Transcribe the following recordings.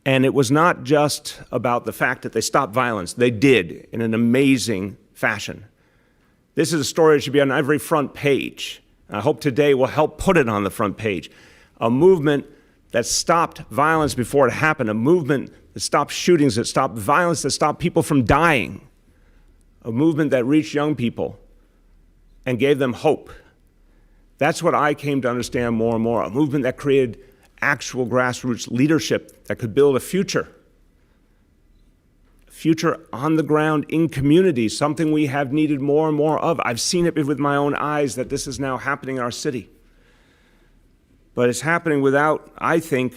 And it was not just about the fact that they stopped violence. They did in an amazing fashion. This is a story that should be on every front page. I hope today will help put it on the front page. A movement that stopped violence before it happened, a movement that stopped shootings, that stopped violence, that stopped people from dying, a movement that reached young people and gave them hope. That's what I came to understand more and more, a movement that created actual grassroots leadership that could build a future on the ground in communities, something we have needed more and more of. I've seen it with my own eyes that this is now happening in our city. But it's happening without, I think,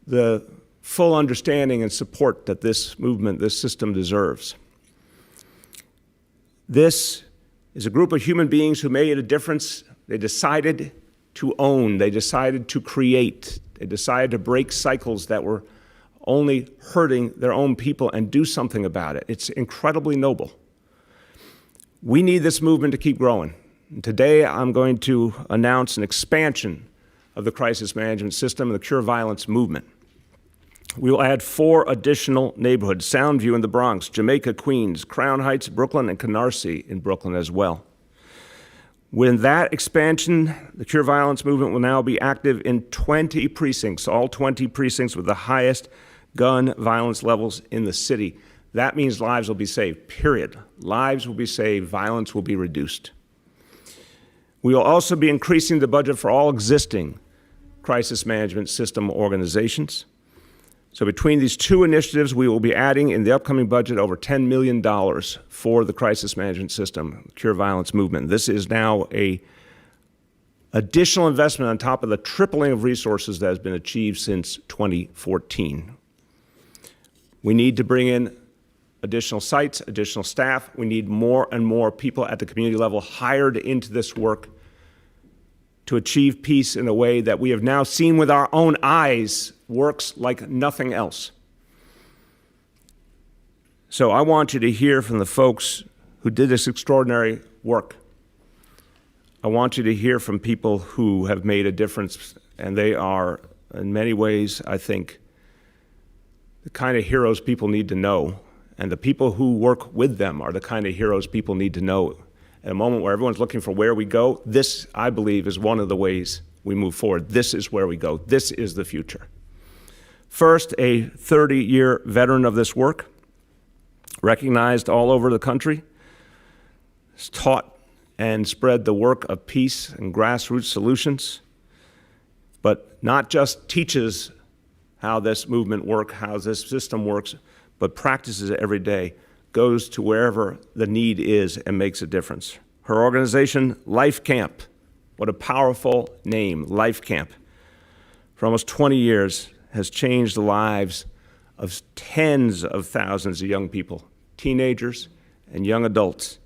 the full understanding and support that this movement, this system deserves. This is a group of human beings who made a difference. They decided to own, they decided to create, they decided to break cycles that were only hurting their own people and do something about it. It's incredibly noble. We need this movement to keep growing. And today I'm going to announce an expansion of the crisis management system and the Cure Violence movement. We will add 4 additional neighborhoods, Soundview in the Bronx, Jamaica, Queens, Crown Heights, Brooklyn, and Canarsie in Brooklyn as well. With that expansion, the Cure Violence movement will now be active in 20 precincts, all 20 precincts with the highest gun violence levels in the city. That means lives will be saved, period. Lives will be saved, violence will be reduced. We will also be increasing the budget for all existing crisis management system organizations. So between these 2 initiatives, we will be adding in the upcoming budget over $10 million for the crisis management system, Cure Violence movement. This is now an additional investment on top of the tripling of resources that has been achieved since 2014. We need to bring in additional sites, additional staff. We need more and more people at the community level hired into this work to achieve peace in a way that we have now seen with our own eyes works like nothing else. So I want you to hear from the folks who did this extraordinary work. I want you to hear from people who have made a difference, and they are, in many ways, I think, the kind of heroes people need to know, and the people who work with them are the kind of heroes people need to know. At a moment where everyone's looking for where we go, this, I believe, is one of the ways we move forward. This is where we go. This is the future. First, a 30-year veteran of this work, recognized all over the country, has taught and spread the work of peace and grassroots solutions, but not just teaches how this movement works, how this system works, but practices it every day, goes to wherever the need is and makes a difference. Her organization, Life Camp, what a powerful name, Life Camp, for almost 20 years has changed the lives of tens of thousands of young people, teenagers and young adults,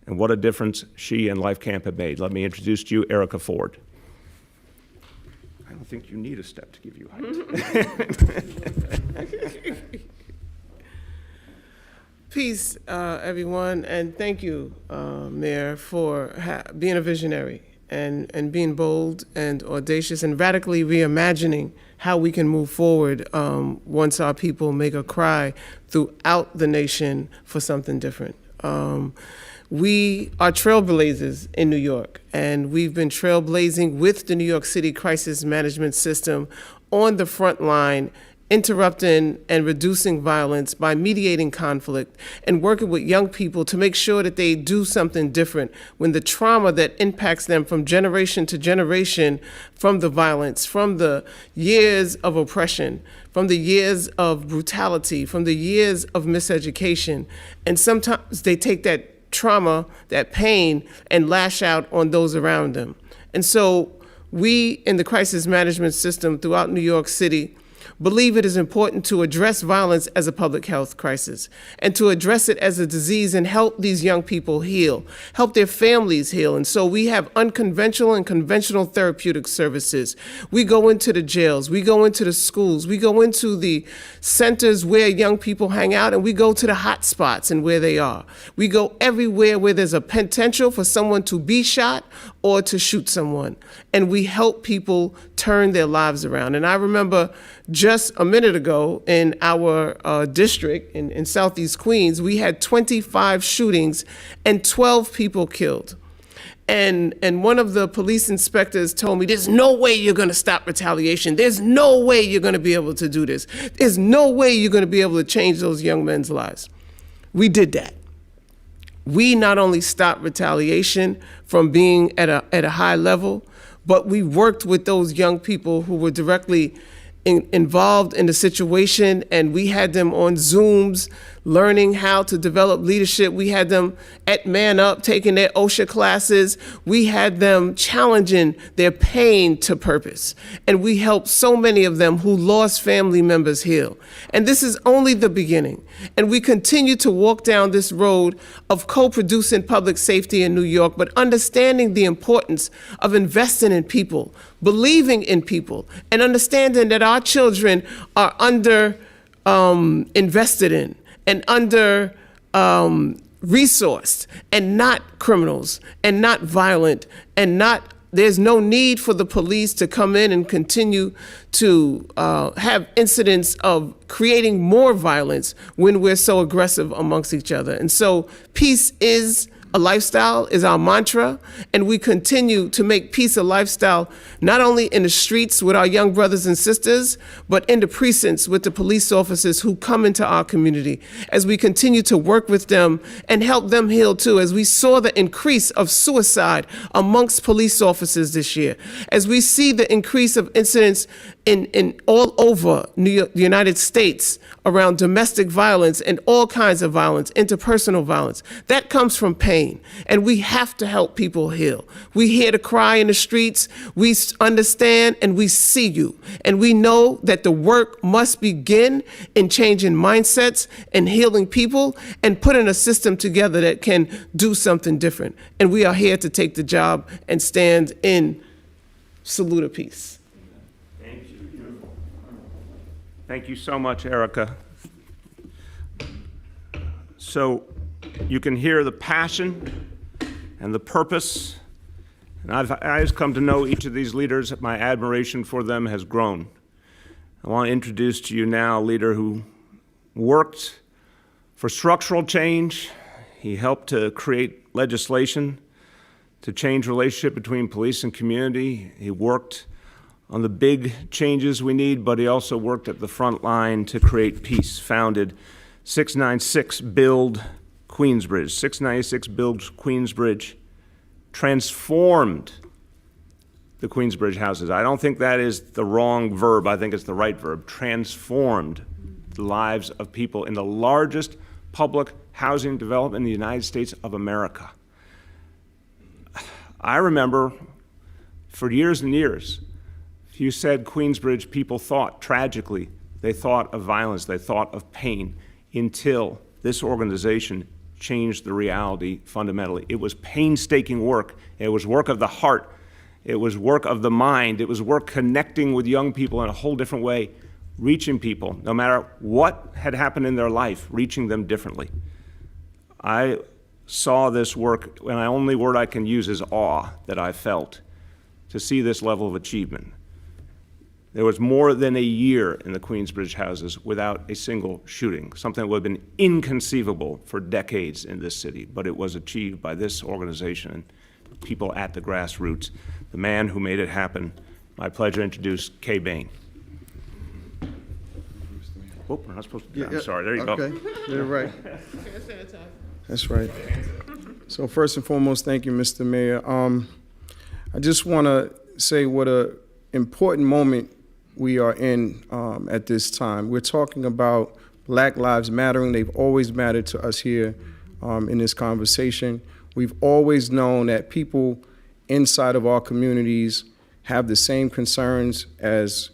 and what a difference she and Life Camp have made. Let me introduce to you Erica Ford. I don't think you need a step to give you height. Peace, everyone, and thank you, Mayor, for being a visionary and being bold and audacious and radically reimagining how we can move forward once our people make a cry throughout the nation for something different. We are trailblazers in New York, and we've been trailblazing with the New York City crisis management system on the front line, interrupting and reducing violence by mediating conflict and working with young people to make sure that they do something different when the trauma that impacts them from generation to generation, from the violence, from the years of oppression, from the years of brutality, from the years of miseducation. And sometimes they take that trauma, that pain, and lash out on those around them. And so we in the crisis management system throughout New York City believe it is important to address violence as a public health crisis and to address it as a disease and help these young people heal, help their families heal. And so we have unconventional and conventional therapeutic services. We go into the jails, we go into the schools, we go into the centers where young people hang out, and we go to the hot spots and where they are. We go everywhere where there's a potential for someone to be shot or to shoot someone. And we help people turn their lives around. And I remember just a minute ago in our district in Southeast Queens, we had 25 shootings and 12 people killed. And one of the police inspectors told me, there's no way you're going to stop retaliation. There's no way you're going to be able to do this. There's no way you're going to be able to change those young men's lives. We did that. We not only stopped retaliation from being at a high level, but we worked with those young people who were directly involved in the situation, and we had them on Zooms learning how to develop leadership. We had them at Man Up taking their OSHA classes. We had them challenging their pain to purpose. And we helped so many of them who lost family members heal. And this is only the beginning. And we continue to walk down this road of co-producing public safety in New York, but understanding the importance of investing in people, believing in people, and understanding that our children are invested in and under resourced and not criminals and not violent and not, there's no need for the police to come in and continue to have incidents of creating more violence when we're so aggressive amongst each other. And so peace is a lifestyle, is our mantra, and we continue to make peace a lifestyle, not only in the streets with our young brothers and sisters, but in the precincts with the police officers who come into our community, as we continue to work with them and help them heal too, as we saw the increase of suicide amongst police officers this year, as we see the increase of incidents in all over the United States around domestic violence and all kinds of violence, interpersonal violence. That comes from pain, and we have to help people heal. We hear the cry in the streets, we understand and we see you, and we know that the work must begin in changing mindsets and healing people and putting a system together that can do something different. And we are here to take the job and stand in salute of peace. Thank you so much, Erica. So you can hear the passion and the purpose, and I've come to know each of these leaders. My admiration for them has grown. I want to introduce to you now a leader who worked for structural change. He helped to create legislation to change relationship between police and community. He worked on the big changes we need, but he also worked at the front line to create peace. Founded 696 Build Queensbridge. 696 Build Queensbridge transformed the Queensbridge houses. I don't think that is the wrong verb. I think it's the right verb. Transformed the lives of people in the largest public housing development in the United States of America. I remember for years and years, if you said Queensbridge, people thought, tragically, they thought of violence, they thought of pain, until this organization changed the reality fundamentally. It was painstaking work. It was work of the heart. It was work of the mind. It was work connecting with young people in a whole different way, reaching people, no matter what had happened in their life, reaching them differently. I saw this work, and the only word I can use is awe that I felt to see this level of achievement. There was more than a year in the Queensbridge houses without a single shooting, something that would have been inconceivable for decades in this city, but it was achieved by this organization and people at the grassroots. The man who made it happen, my pleasure to introduce Kay Bain. Oh, we're not supposed to, I'm sorry, there you go. Okay, you're right. That's right. So first and foremost, thank you, Mr. Mayor. I just want to say what an important moment we are in at this time. We're talking about Black Lives Mattering. They've always mattered to us here in this conversation. We've always known that people inside of our communities have the same concerns as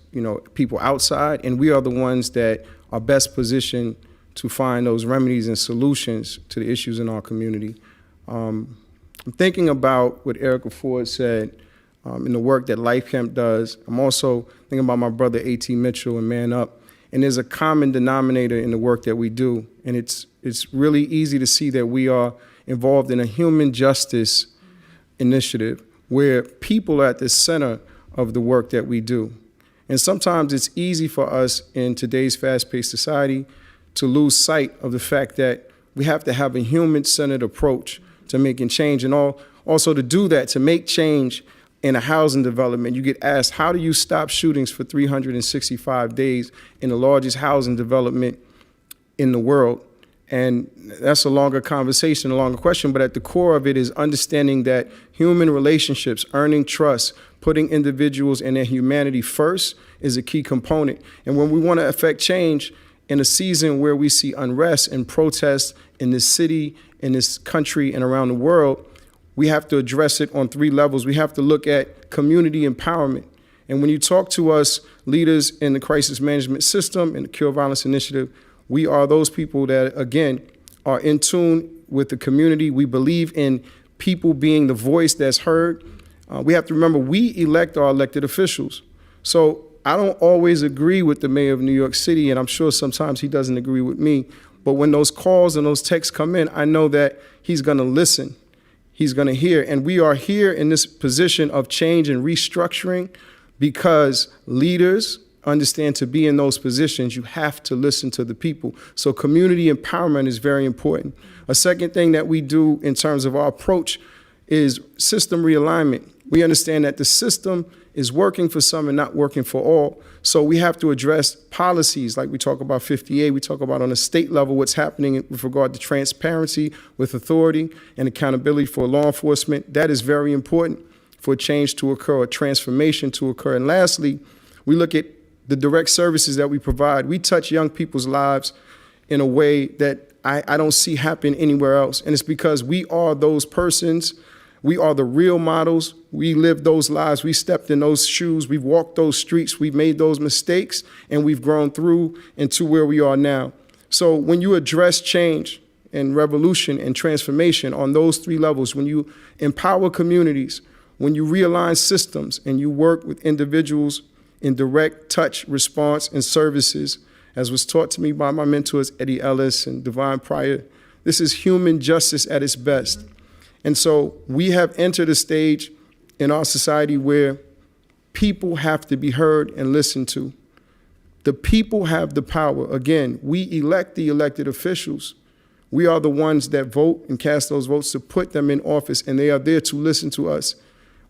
people outside, and we are the ones that are best positioned to find those remedies and solutions to the issues in our community. I'm thinking about what Erica Ford said in the work that Life Camp does. I'm also thinking about my brother A.T. Mitchell and Man Up. And there's a common denominator in the work that we do. And it's really easy to see that we are involved in a human justice initiative where people are at the center of the work that we do. And sometimes it's easy for us in today's fast-paced society to lose sight of the fact that we have to have a human-centered approach to making change. And also to do that, to make change in a housing development, you get asked, how do you stop shootings for 365 days in the largest housing development in the world? And that's a longer conversation, a longer question, but at the core of it is understanding that human relationships, earning trust, putting individuals and their humanity first is a key component. And when we want to affect change in a season where we see unrest and protests in this city, in this country, and around the world, we have to address it on 3 levels. We have to look at community empowerment. And when you talk to us leaders in the crisis management system and the Cure Violence Initiative, we are those people that, again, are in tune with the community. We believe in people being the voice that's heard. We have to remember, we elect our elected officials. So I don't always agree with the mayor of New York City, and I'm sure sometimes he doesn't agree with me. But when those calls and those texts come in, I know that he's going to listen. He's going to hear. And we are here in this position of change and restructuring because leaders understand to be in those positions, you have to listen to the people. So community empowerment is very important. A second thing that we do in terms of our approach is system realignment. We understand that the system is working for some and not working for all. So we have to address policies like we talk about 58, we talk about on a state level what's happening with regard to transparency with authority and accountability for law enforcement. That is very important for change to occur, a transformation to occur. And lastly, we look at the direct services that we provide. We touch young people's lives in a way that I don't see happen anywhere else. And it's because we are those persons. We are the real models. We live those lives. We stepped in those shoes. We've walked those streets. We've made those mistakes, and we've grown through into where we are now. So when you address change and revolution and transformation on those 3 levels, when you empower communities, when you realign systems, and you work with individuals in direct touch, response, and services, as was taught to me by my mentors, Eddie Ellis and Divine Pryor, this is human justice at its best. And so we have entered a stage in our society where people have to be heard and listened to. The people have the power. Again, we elect the elected officials. We are the ones that vote and cast those votes to put them in office, and they are there to listen to us.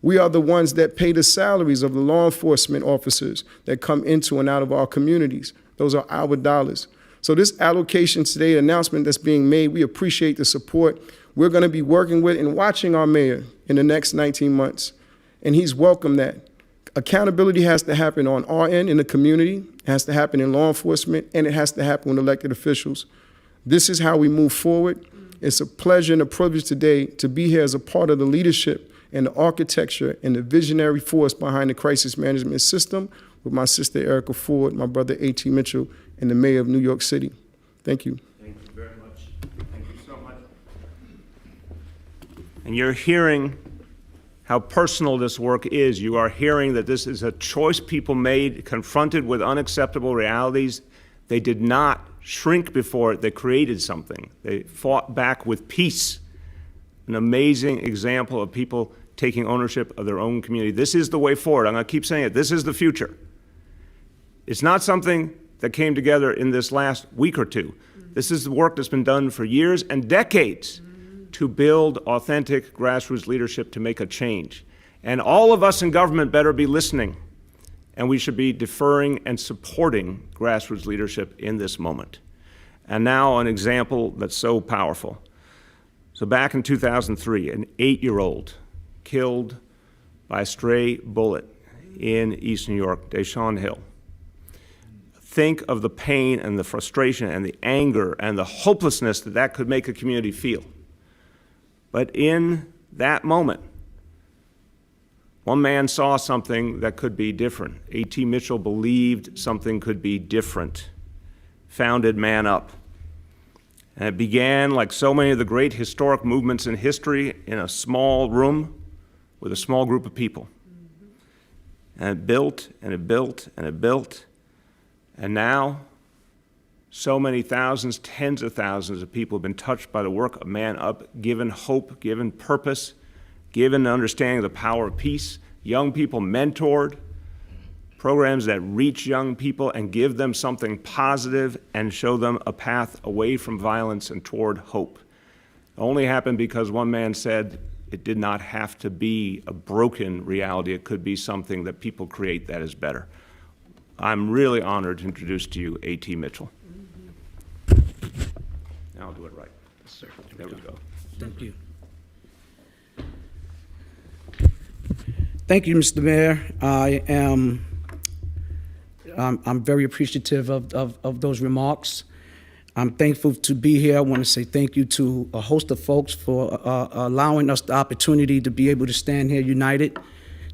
We are the ones that pay the salaries of the law enforcement officers that come into and out of our communities. Those are our dollars. So this allocation today, announcement that's being made, we appreciate the support. We're going to be working with and watching our mayor in the next 19 months, and he's welcomed that. Accountability has to happen on our end in the community, it has to happen in law enforcement, and it has to happen with elected officials. This is how we move forward. It's a pleasure and a privilege today to be here as a part of the leadership and the architecture and the visionary force behind the crisis management system with my sister Erica Ford, my brother A.T. Mitchell, and the mayor of New York City. Thank you. Thank you very much. Thank you so much. And you're hearing how personal this work is. You are hearing that this is a choice people made, confronted with unacceptable realities. They did not shrink before it. They created something. They fought back with peace. An amazing example of people taking ownership of their own community. This is the way forward. I'm going to keep saying it. This is the future. It's not something that came together in this last week or two. This is the work that's been done for years and decades to build authentic grassroots leadership to make a change. And all of us in government better be listening, and we should be deferring and supporting grassroots leadership in this moment. And now an example that's so powerful. So back in 2003, an 8-year-old killed by a stray bullet in East New York, Deshaun Hill. Think of the pain and the frustration and the anger and the hopelessness that that could make a community feel. But in that moment, one man saw something that could be different. A.T. Mitchell believed something could be different, founded Man Up. And it began, like so many of the great historic movements in history, in a small room with a small group of people. And it built, and it built, and it built. And now, so many thousands, tens of thousands of people have been touched by the work of Man Up, given hope, given purpose, given an understanding of the power of peace, young people mentored, programs that reach young people and give them something positive and show them a path away from violence and toward hope. It only happened because one man said it did not have to be a broken reality. It could be something that people create that is better. I'm really honored to introduce to you A.T. Mitchell. Now I'll do it right. Yes, sir. There we go. Thank you. Thank you, Mr. Mayor. I'm very appreciative of those remarks. I'm thankful to be here. I want to say thank you to a host of folks for allowing us the opportunity to be able to stand here united,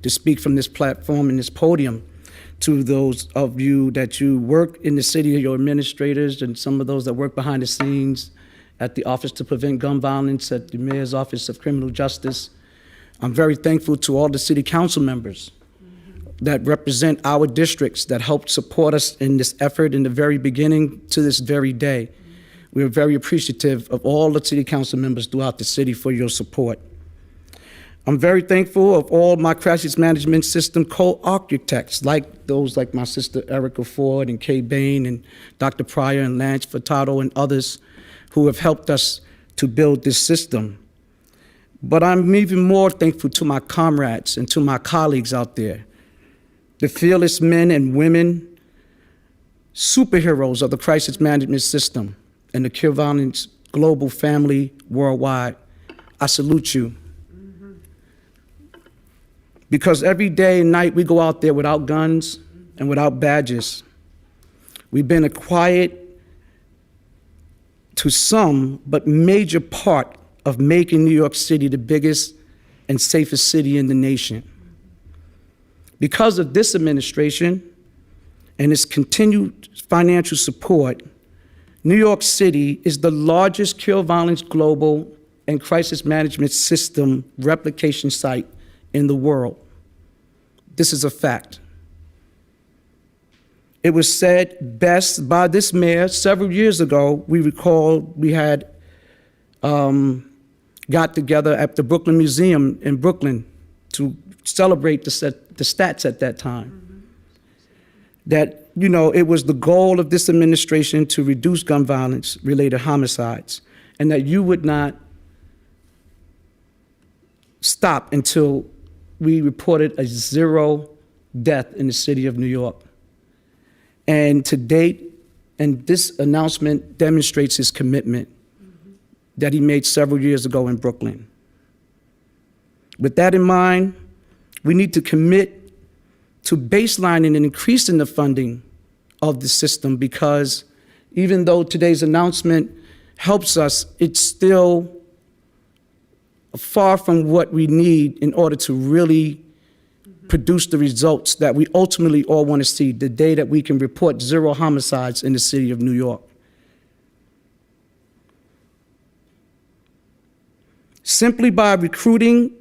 to speak from this platform and this podium. To those of you that you work in the city, your administrators, and some of those that work behind the scenes at the Office to Prevent Gun Violence, at the Mayor's Office of Criminal Justice. I'm very thankful to all the city council members that represent our districts, that helped support us in this effort in the very beginning to this very day. We are very appreciative of all the city council members throughout the city for your support. I'm very thankful of all my crisis management system co-architects, like my sister Erica Ford and Kay Bain and Dr. Pryor and Lance Furtado and others who have helped us to build this system. But I'm even more thankful to my comrades and to my colleagues out there, the fearless men and women, superheroes of the crisis management system and the Kill Violence global family worldwide. I salute you. Because every day and night we go out there without guns and without badges. We've been a quiet, to some, but major part of making New York City the biggest and safest city in the nation. Because of this administration and its continued financial support, New York City is the largest kill violence global and crisis management system replication site in the world. This is a fact. It was said best by this mayor several years ago. We recall we had got together at the Brooklyn Museum in Brooklyn to celebrate the stats at that time. That, you know, it was the goal of this administration to reduce gun violence related homicides, and that you would not stop until we reported a 0 death in the city of New York. And to date, and this announcement demonstrates his commitment that he made several years ago in Brooklyn. With that in mind, we need to commit to baselining and increasing the funding of the system, because even though today's announcement helps us, it's still far from what we need in order to really produce the results that we ultimately all want to see, the day that we can report 0 homicides in the city of New York. Simply by recruiting,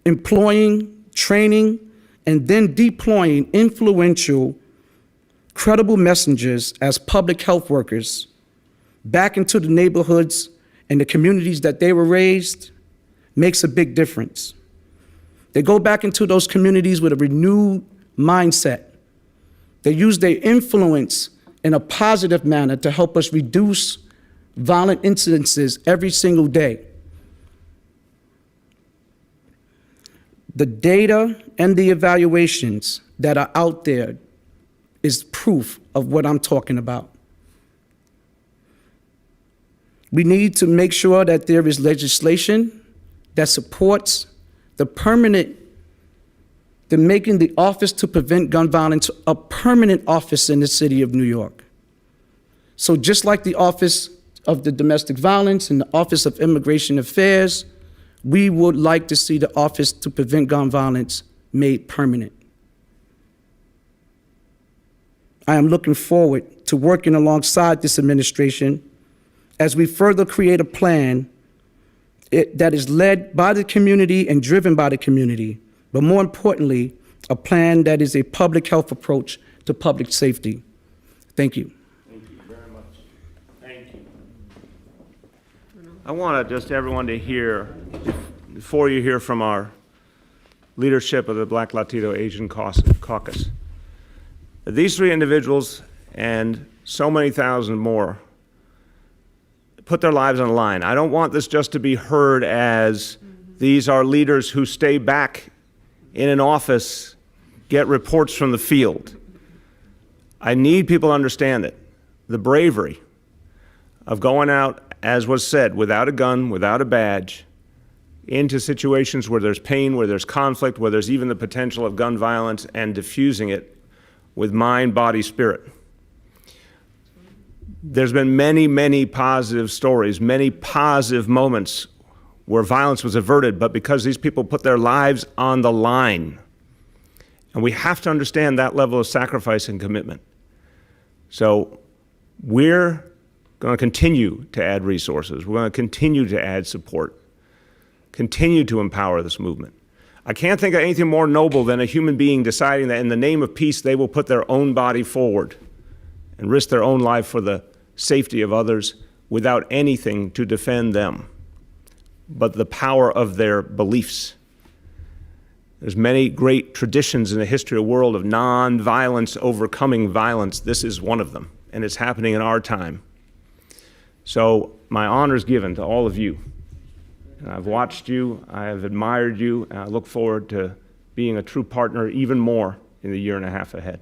employing, training, and then deploying influential, credible messengers as public health workers back into the neighborhoods and the communities that they were raised makes a big difference. They go back into those communities with a renewed mindset. They use their influence in a positive manner to help us reduce violent incidences every single day. The data and the evaluations that are out there is proof of what I'm talking about. We need to make sure that there is legislation that supports making the Office to Prevent Gun Violence a permanent office in the city of New York. So just like the Office of the Domestic Violence and the Office of Immigration Affairs, we would like to see the Office to Prevent Gun Violence made permanent. I am looking forward to working alongside this administration as we further create a plan that is led by the community and driven by the community, but more importantly, a plan that is a public health approach to public safety. Thank you. Thank you very much. Thank you. I want just everyone to hear, before you hear from our leadership of the Black, Latino, Asian Caucus. These three individuals and so many thousand more put their lives on the line. I don't want this just to be heard as these are leaders who stay back in an office, get reports from the field. I need people to understand it. The bravery of going out, as was said, without a gun, without a badge, into situations where there's pain, where there's conflict, where there's even the potential of gun violence, and diffusing it with mind, body, spirit. There's been many, many positive stories, many positive moments where violence was averted, but because these people put their lives on the line. And we have to understand that level of sacrifice and commitment. So we're going to continue to add resources. We're going to continue to add support, continue to empower this movement. I can't think of anything more noble than a human being deciding that in the name of peace, they will put their own body forward and risk their own life for the safety of others without anything to defend them but the power of their beliefs. There's many great traditions in the history of the world of non-violence overcoming violence. This is one of them, and it's happening in our time. So my honor is given to all of you. I've watched you, I have admired you, and I look forward to being a true partner even more in the year and a half ahead.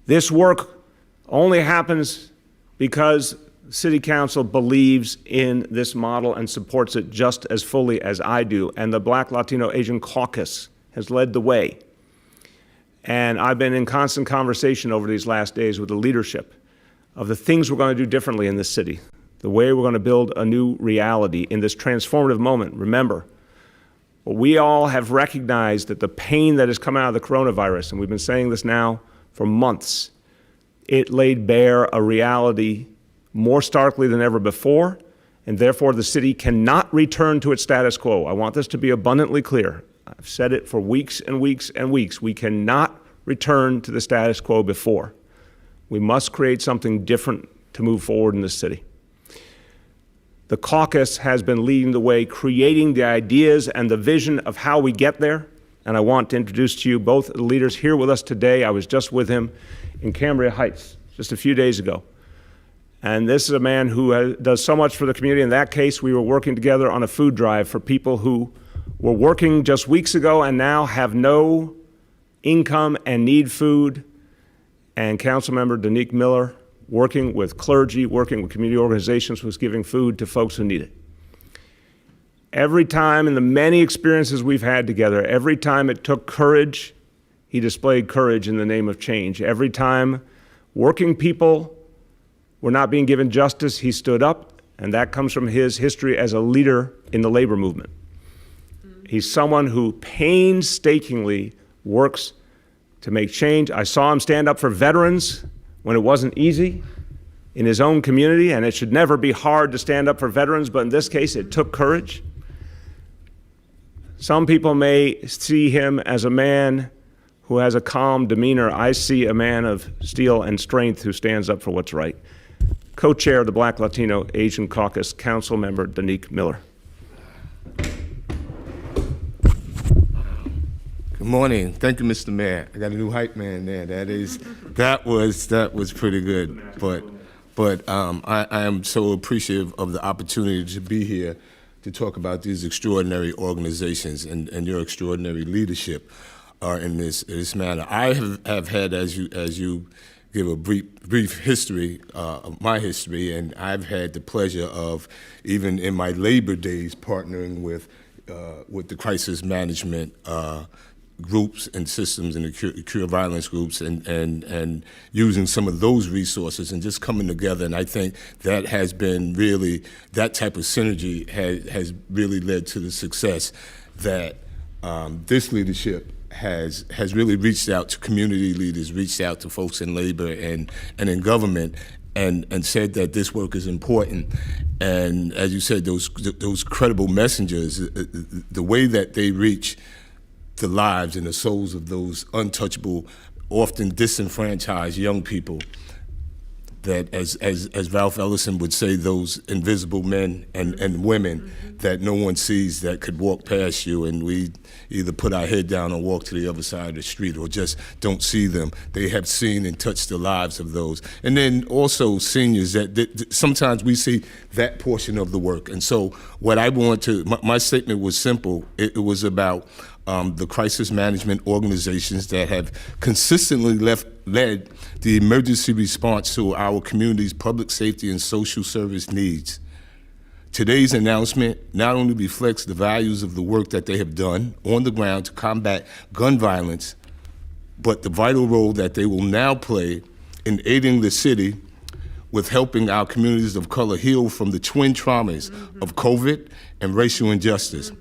This work only happens because City Council believes in this model and supports it just as fully as I do, and the Black, Latino, Asian Caucus has led the way. And I've been in constant conversation over these last days with the leadership of the things we're going to do differently in this city, the way we're going to build a new reality in this transformative moment. Remember, we all have recognized that the pain that has come out of the coronavirus, and we've been saying this now for months, it laid bare a reality more starkly than ever before, and therefore the city cannot return to its status quo. I want this to be abundantly clear. I've said it for weeks and weeks and weeks. We cannot return to the status quo before. We must create something different to move forward in this city. The caucus has been leading the way, creating the ideas and the vision of how we get there. And I want to introduce to you both the leaders here with us today. I was just with him in Cambria Heights just a few days ago. And this is a man who does so much for the community. In that case, we were working together on a food drive for people who were working just weeks ago and now have no income and need food. And Councilmember Danique Miller, working with clergy, working with community organizations, was giving food to folks who need it. Every time in the many experiences we've had together, every time it took courage, he displayed courage in the name of change. Every time working people were not being given justice, he stood up, and that comes from his history as a leader in the labor movement. He's someone who painstakingly works to make change. I saw him stand up for veterans when it wasn't easy in his own community, and it should never be hard to stand up for veterans, but in this case, it took courage. Some people may see him as a man who has a calm demeanor. I see a man of steel and strength who stands up for what's right. Co-chair of the Black, Latino, Asian Caucus, Council Member Danique Miller. Good morning. Thank you, Mr. Mayor. I got a new hype man there. That was pretty good. But I am so appreciative of the opportunity to be here to talk about these extraordinary organizations and your extraordinary leadership in this manner. I have had, as you give a brief history of my history, and I've had the pleasure of, even in my labor days, partnering with the crisis management groups and systems and the cure violence groups, and using some of those resources and just coming together. And I think that has been really, that type of synergy has really led to the success that this leadership has really reached out to community leaders, reached out to folks in labor and in government, and said that this work is important. And as you said, those credible messengers, the way that they reach the lives and the souls of those untouchable, often disenfranchised young people, that as Ralph Ellison would say, those invisible men and women that no one sees that could walk past you, and we either put our head down or walk to the other side of the street or just don't see them. They have seen and touched the lives of those. And then also seniors that sometimes we see that portion of the work. And so what I want to, my statement was simple. It was about the crisis management organizations that have consistently led the emergency response to our community's public safety and social service needs. Today's announcement not only reflects the values of the work that they have done on the ground to combat gun violence, but the vital role that they will now play in aiding the city with helping our communities of color heal from the twin traumas of COVID and racial injustice.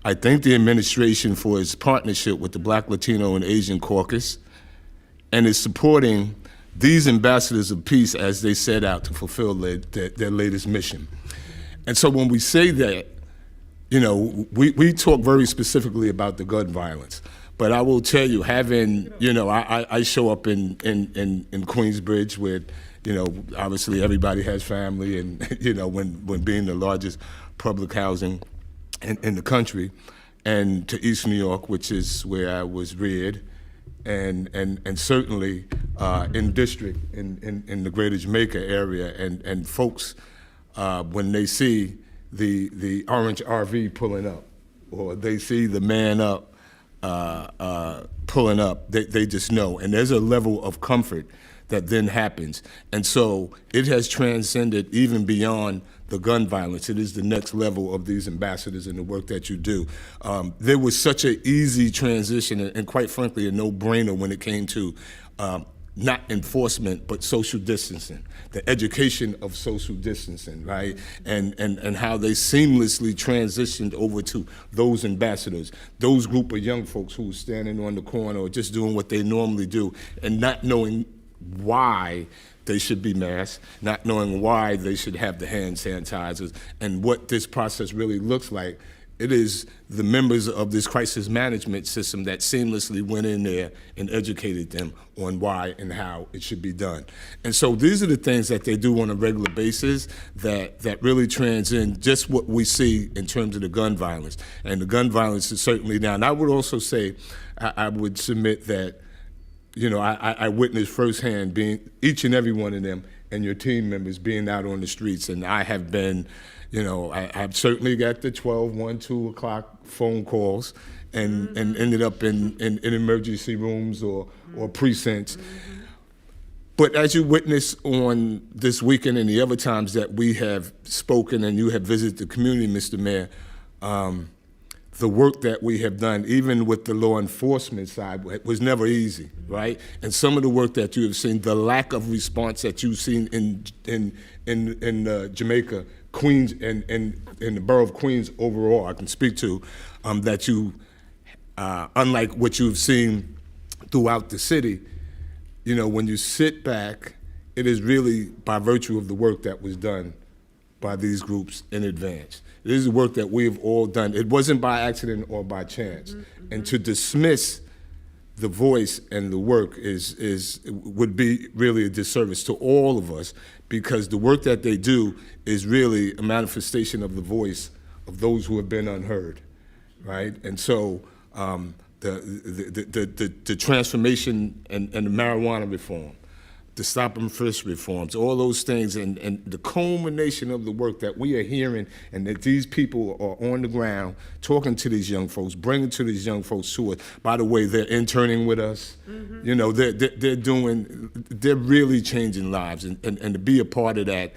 I thank the administration for its partnership with the Black, Latino, and Asian Caucus and is supporting these ambassadors of peace as they set out to fulfill their latest mission. And so when we say that, you know, we talk very specifically about the gun violence. But I will tell you, having, you know, I show up in Queensbridge where, you know, obviously everybody has family, and, you know, when being the largest public housing in the country, and to East New York, which is where I was reared, and certainly in district in the greater Jamaica area, and folks, when they see the orange RV pulling up, or they see the man up pulling up, they just know. And there's a level of comfort that then happens. And so it has transcended even beyond the gun violence. It is the next level of these ambassadors and the work that you do. There was such an easy transition and quite frankly, a no-brainer when it came to not enforcement, but social distancing, the education of social distancing, right? And how they seamlessly transitioned over to those ambassadors, those group of young folks who were standing on the corner or just doing what they normally do and not knowing why they should be masked, not knowing why they should have the hand sanitizers, and what this process really looks like. It is the members of this crisis management system that seamlessly went in there and educated them on why and how it should be done. And so these are the things that they do on a regular basis that really transcend just what we see in terms of the gun violence. And the gun violence is certainly down. I would also say, I would submit that, you know, I witnessed firsthand being each and every one of them and your team members being out on the streets. And I have been, you know, I've certainly got the 12, 1, 2 o'clock phone calls and ended up in emergency rooms or precincts. But as you witnessed on this weekend and the other times that we have spoken and you have visited the community, Mr. Mayor, the work that we have done, even with the law enforcement side, was never easy, right? And some of the work that you have seen, the lack of response that you've seen in Jamaica, Queens, and in the borough of Queens overall, I can speak to, that you, unlike what you've seen throughout the city, you know, when you sit back, it is really by virtue of the work that was done by these groups in advance. This is the work that we've all done. It wasn't by accident or by chance. And to dismiss the voice and the work would be really a disservice to all of us, because the work that they do is really a manifestation of the voice of those who have been unheard, right? And so the transformation and the marijuana reform, the stop and frisk reforms, all those things, and the culmination of the work that we are hearing, and that these people are on the ground talking to these young folks, bringing to these young folks to it. By the way, they're interning with us. You know, they're really changing lives, and to be a part of that,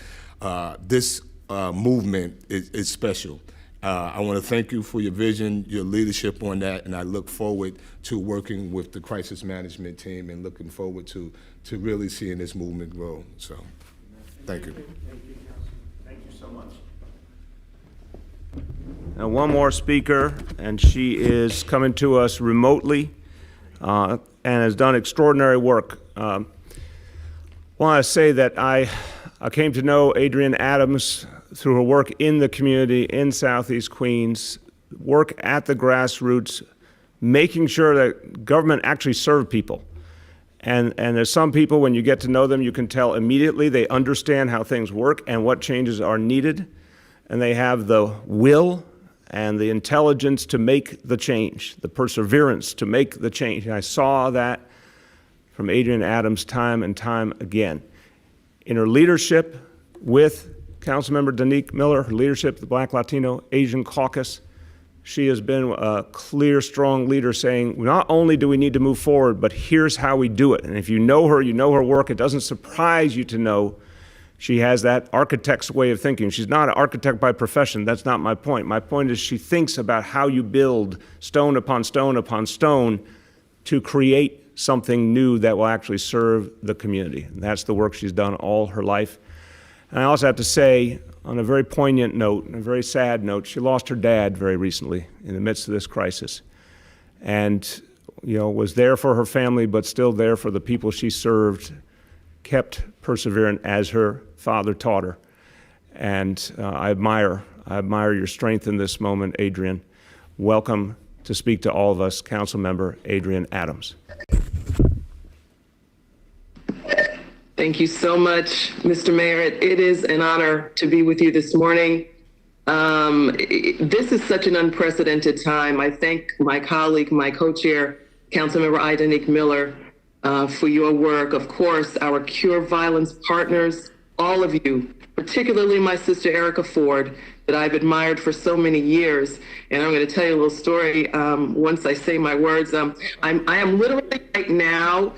this movement is special. I want to thank you for your vision, your leadership on that, and I look forward to working with the crisis management team and looking forward to really seeing this movement grow. So, thank you. Thank you, Councilman. Thank you so much. Now, one more speaker, and she is coming to us remotely and has done extraordinary work. I want to say that I came to know Adrienne Adams through her work in the community in Southeast Queens, work at the grassroots, making sure that government actually served people. And there's some people, when you get to know them, you can tell immediately they understand how things work and what changes are needed. And they have the will and the intelligence to make the change, the perseverance to make the change. And I saw that from Adrienne Adams time and time again. In her leadership with Councilmember Danique Miller, her leadership of the Black, Latino, Asian Caucus, she has been a clear, strong leader saying, not only do we need to move forward, but here's how we do it. And if you know her work. It doesn't surprise you to know she has that architect's way of thinking. She's not an architect by profession. That's not my point. My point is she thinks about how you build stone upon stone upon stone to create something new that will actually serve the community. And that's the work she's done all her life. And I also have to say, on a very poignant note, and a very sad note, she lost her dad very recently in the midst of this crisis. And, was there for her family, but still there for the people she served, kept persevering as her father taught her. And I admire your strength in this moment, Adrienne. Welcome to speak to all of us, Councilmember Adrienne Adams. Thank you so much, Mr. Mayor. It is an honor to be with you this morning. This is such an unprecedented time. I thank my colleague, my co-chair, Councilmember Danique Miller, for your work. Of course, our Cure Violence partners, all of you, particularly my sister Erica Ford, that I've admired for so many years. And I'm going to tell you a little story once I say my words. I am literally right now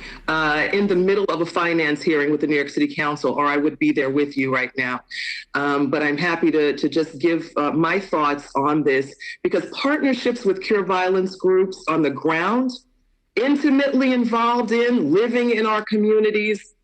in the middle of a finance hearing with the New York City Council, or I would be there with you right now. But I'm happy to just give my thoughts on this, because partnerships with Cure Violence groups on the ground, intimately involved in living in our communities,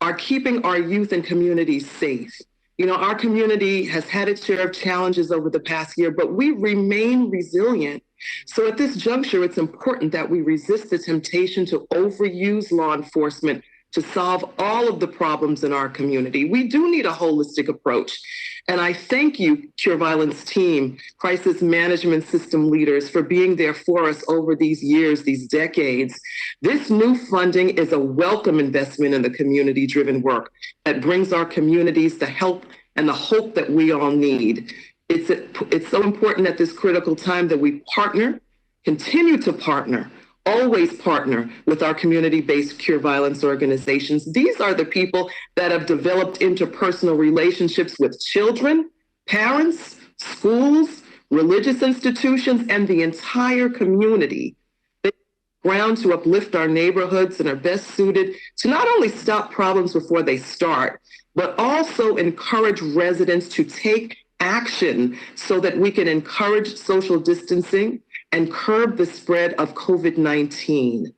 are keeping our youth and communities safe. Our community has had its share of challenges over the past year, but we remain resilient. So at this juncture, it's important that we resist the temptation to overuse law enforcement to solve all of the problems in our community. We do need a holistic approach. And I thank you, Cure Violence team, crisis management system leaders, for being there for us over these years, these decades. This new funding is a welcome investment in the community-driven work that brings our communities the help and the hope that we all need. It's so important at this critical time that we partner, continue to partner, always partner with our community-based Cure Violence organizations. These are the people that have developed interpersonal relationships with children, parents, schools, religious institutions, and the entire community. They are ground to uplift our neighborhoods and are best suited to not only stop problems before they start, but also encourage residents to take action so that we can encourage social distancing and curb the spread of COVID-19.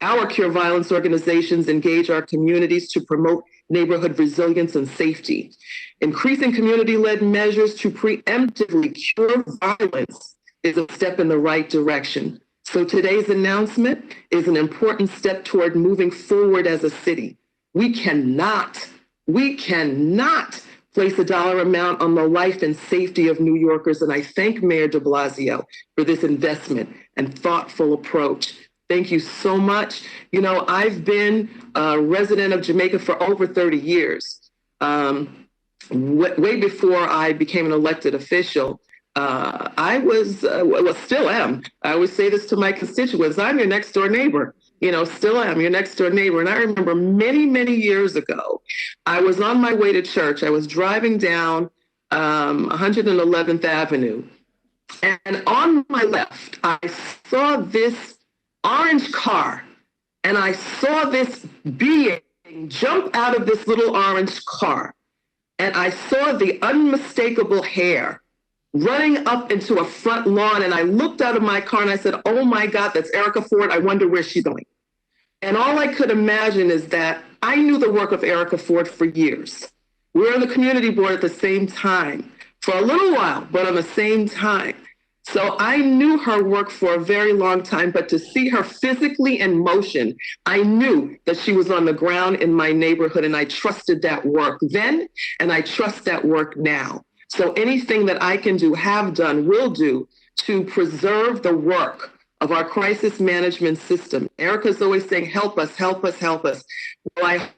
Our Cure Violence organizations engage our communities to promote neighborhood resilience and safety. Increasing community-led measures to preemptively cure violence is a step in the right direction. So today's announcement is an important step toward moving forward as a city. We cannot place a dollar amount on the life and safety of New Yorkers, and I thank Mayor de Blasio for this investment and thoughtful approach. Thank you so much. I've been a resident of Jamaica for over 30 years. Way before I became an elected official, I was, still am. I always say this to my constituents, I'm your next door neighbor. Still am your next door neighbor. And I remember many, many years ago, I was on my way to church. I was driving down 111th Avenue. And on my left, I saw this orange car. And I saw this being jump out of this little orange car. And I saw the unmistakable hair running up into a front lawn, and I looked out of my car and I said, oh my God, that's Erica Ford. I wonder where she's going. And all I could imagine is that I knew the work of Erica Ford for years. We were on the community board at the same time for a little while, but on the same time. So I knew her work for a very long time, but to see her physically in motion, I knew that she was on the ground in my neighborhood, and I trusted that work then, and I trust that work now. So anything that I can do, have done, will do to preserve the work of our crisis management system. Erica's always saying, help us, help us, help us. Well,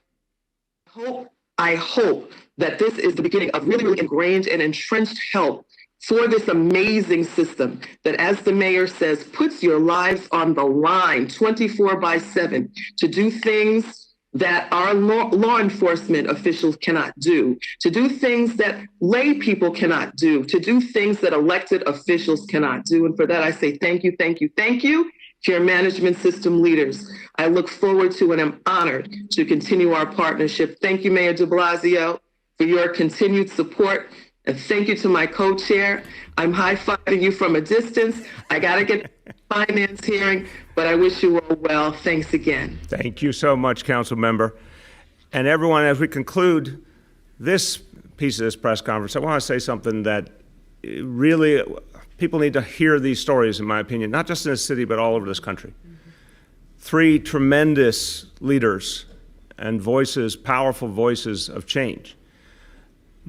I hope that this is the beginning of really, really ingrained and entrenched help for this amazing system that, as the mayor says, puts your lives on the line 24/7 to do things that our law enforcement officials cannot do, to do things that lay people cannot do, to do things that elected officials cannot do. And for that, I say thank you, thank you, thank you to your management system leaders. I look forward to and am honored to continue our partnership. Thank you, Mayor de Blasio, for your continued support. And thank you to my co-chair. I'm high-fiving you from a distance. I got to get the finance hearing, but I wish you all well. Thanks again. Thank you so much, Council Member. And everyone, as we conclude this piece of this press conference, I want to say something that really, people need to hear these stories, in my opinion, not just in this city, but all over this country. Three tremendous leaders and voices, powerful voices of change.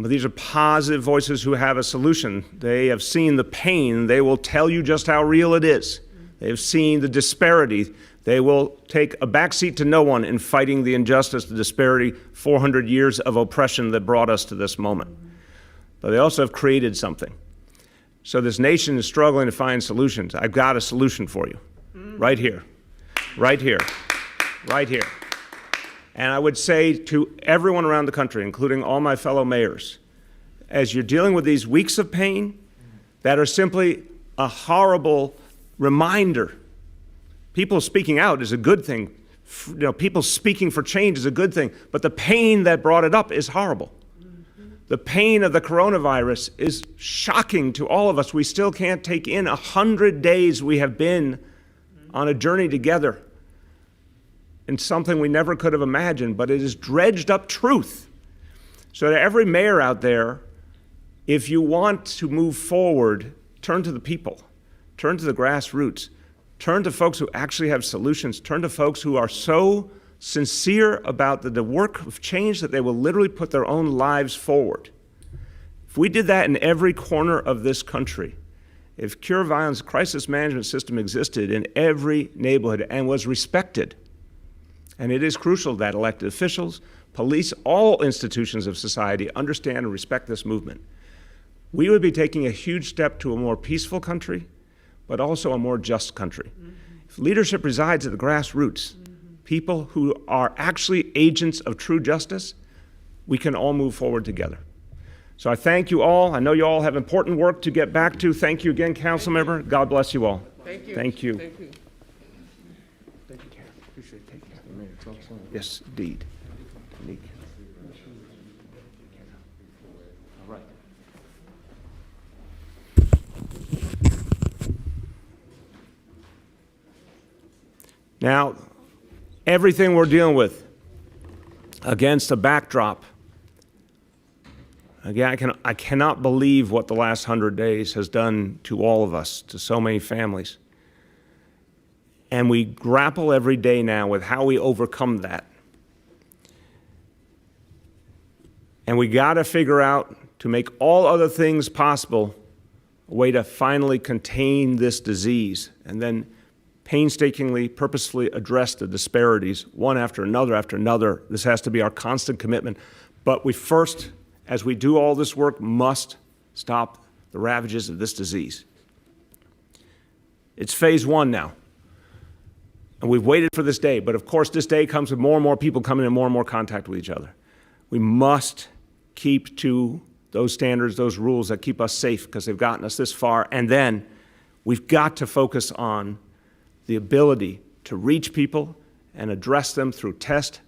But these are positive voices who have a solution. They have seen the pain. They will tell you just how real it is. They have seen the disparity. They will take a backseat to no one in fighting the injustice, the disparity, 400 years of oppression that brought us to this moment. But they also have created something. So this nation is struggling to find solutions. I've got a solution for you, right here, right here, right here. And I would say to everyone around the country, including all my fellow mayors, as you're dealing with these weeks of pain that are simply a horrible reminder, people speaking out is a good thing. You know, people speaking for change is a good thing, but the pain that brought it up is horrible. The pain of the coronavirus is shocking to all of us. We still can't take in 100 days we have been on a journey together. And something we never could have imagined, but it is dredged up truth. So to every mayor out there, if you want to move forward, turn to the people, turn to the grassroots, turn to folks who actually have solutions, turn to folks who are so sincere about the work of change that they will literally put their own lives forward. If we did that in every corner of this country, if Cure Violence crisis management system existed in every neighborhood and was respected, and it is crucial that elected officials, police, all institutions of society understand and respect this movement, we would be taking a huge step to a more peaceful country, but also a more just country. If leadership resides at the grassroots, people who are actually agents of true justice, we can all move forward together. So I thank you all. I know you all have important work to get back to. Thank you again, Council Member. God bless you all. Thank you. Thank you. Thank you. Thank you, Karen. Appreciate it. Take care. Yes, indeed. Unique. All right. Now, everything we're dealing with against a backdrop, again, I cannot believe what the last 100 days has done to all of us, to so many families. And we grapple every day now with how we overcome that. And we got to figure out, to make all other things possible, a way to finally contain this disease and then painstakingly, purposefully address the disparities one after another after another. This has to be our constant commitment. But we first, as we do all this work, must stop the ravages of this disease. It's phase one now. And we've waited for this day, but of course this day comes with more and more people coming in more and more contact with each other. We must keep to those standards, those rules that keep us safe because they've gotten us this far. And then we've got to focus on the ability to reach people and address them through test,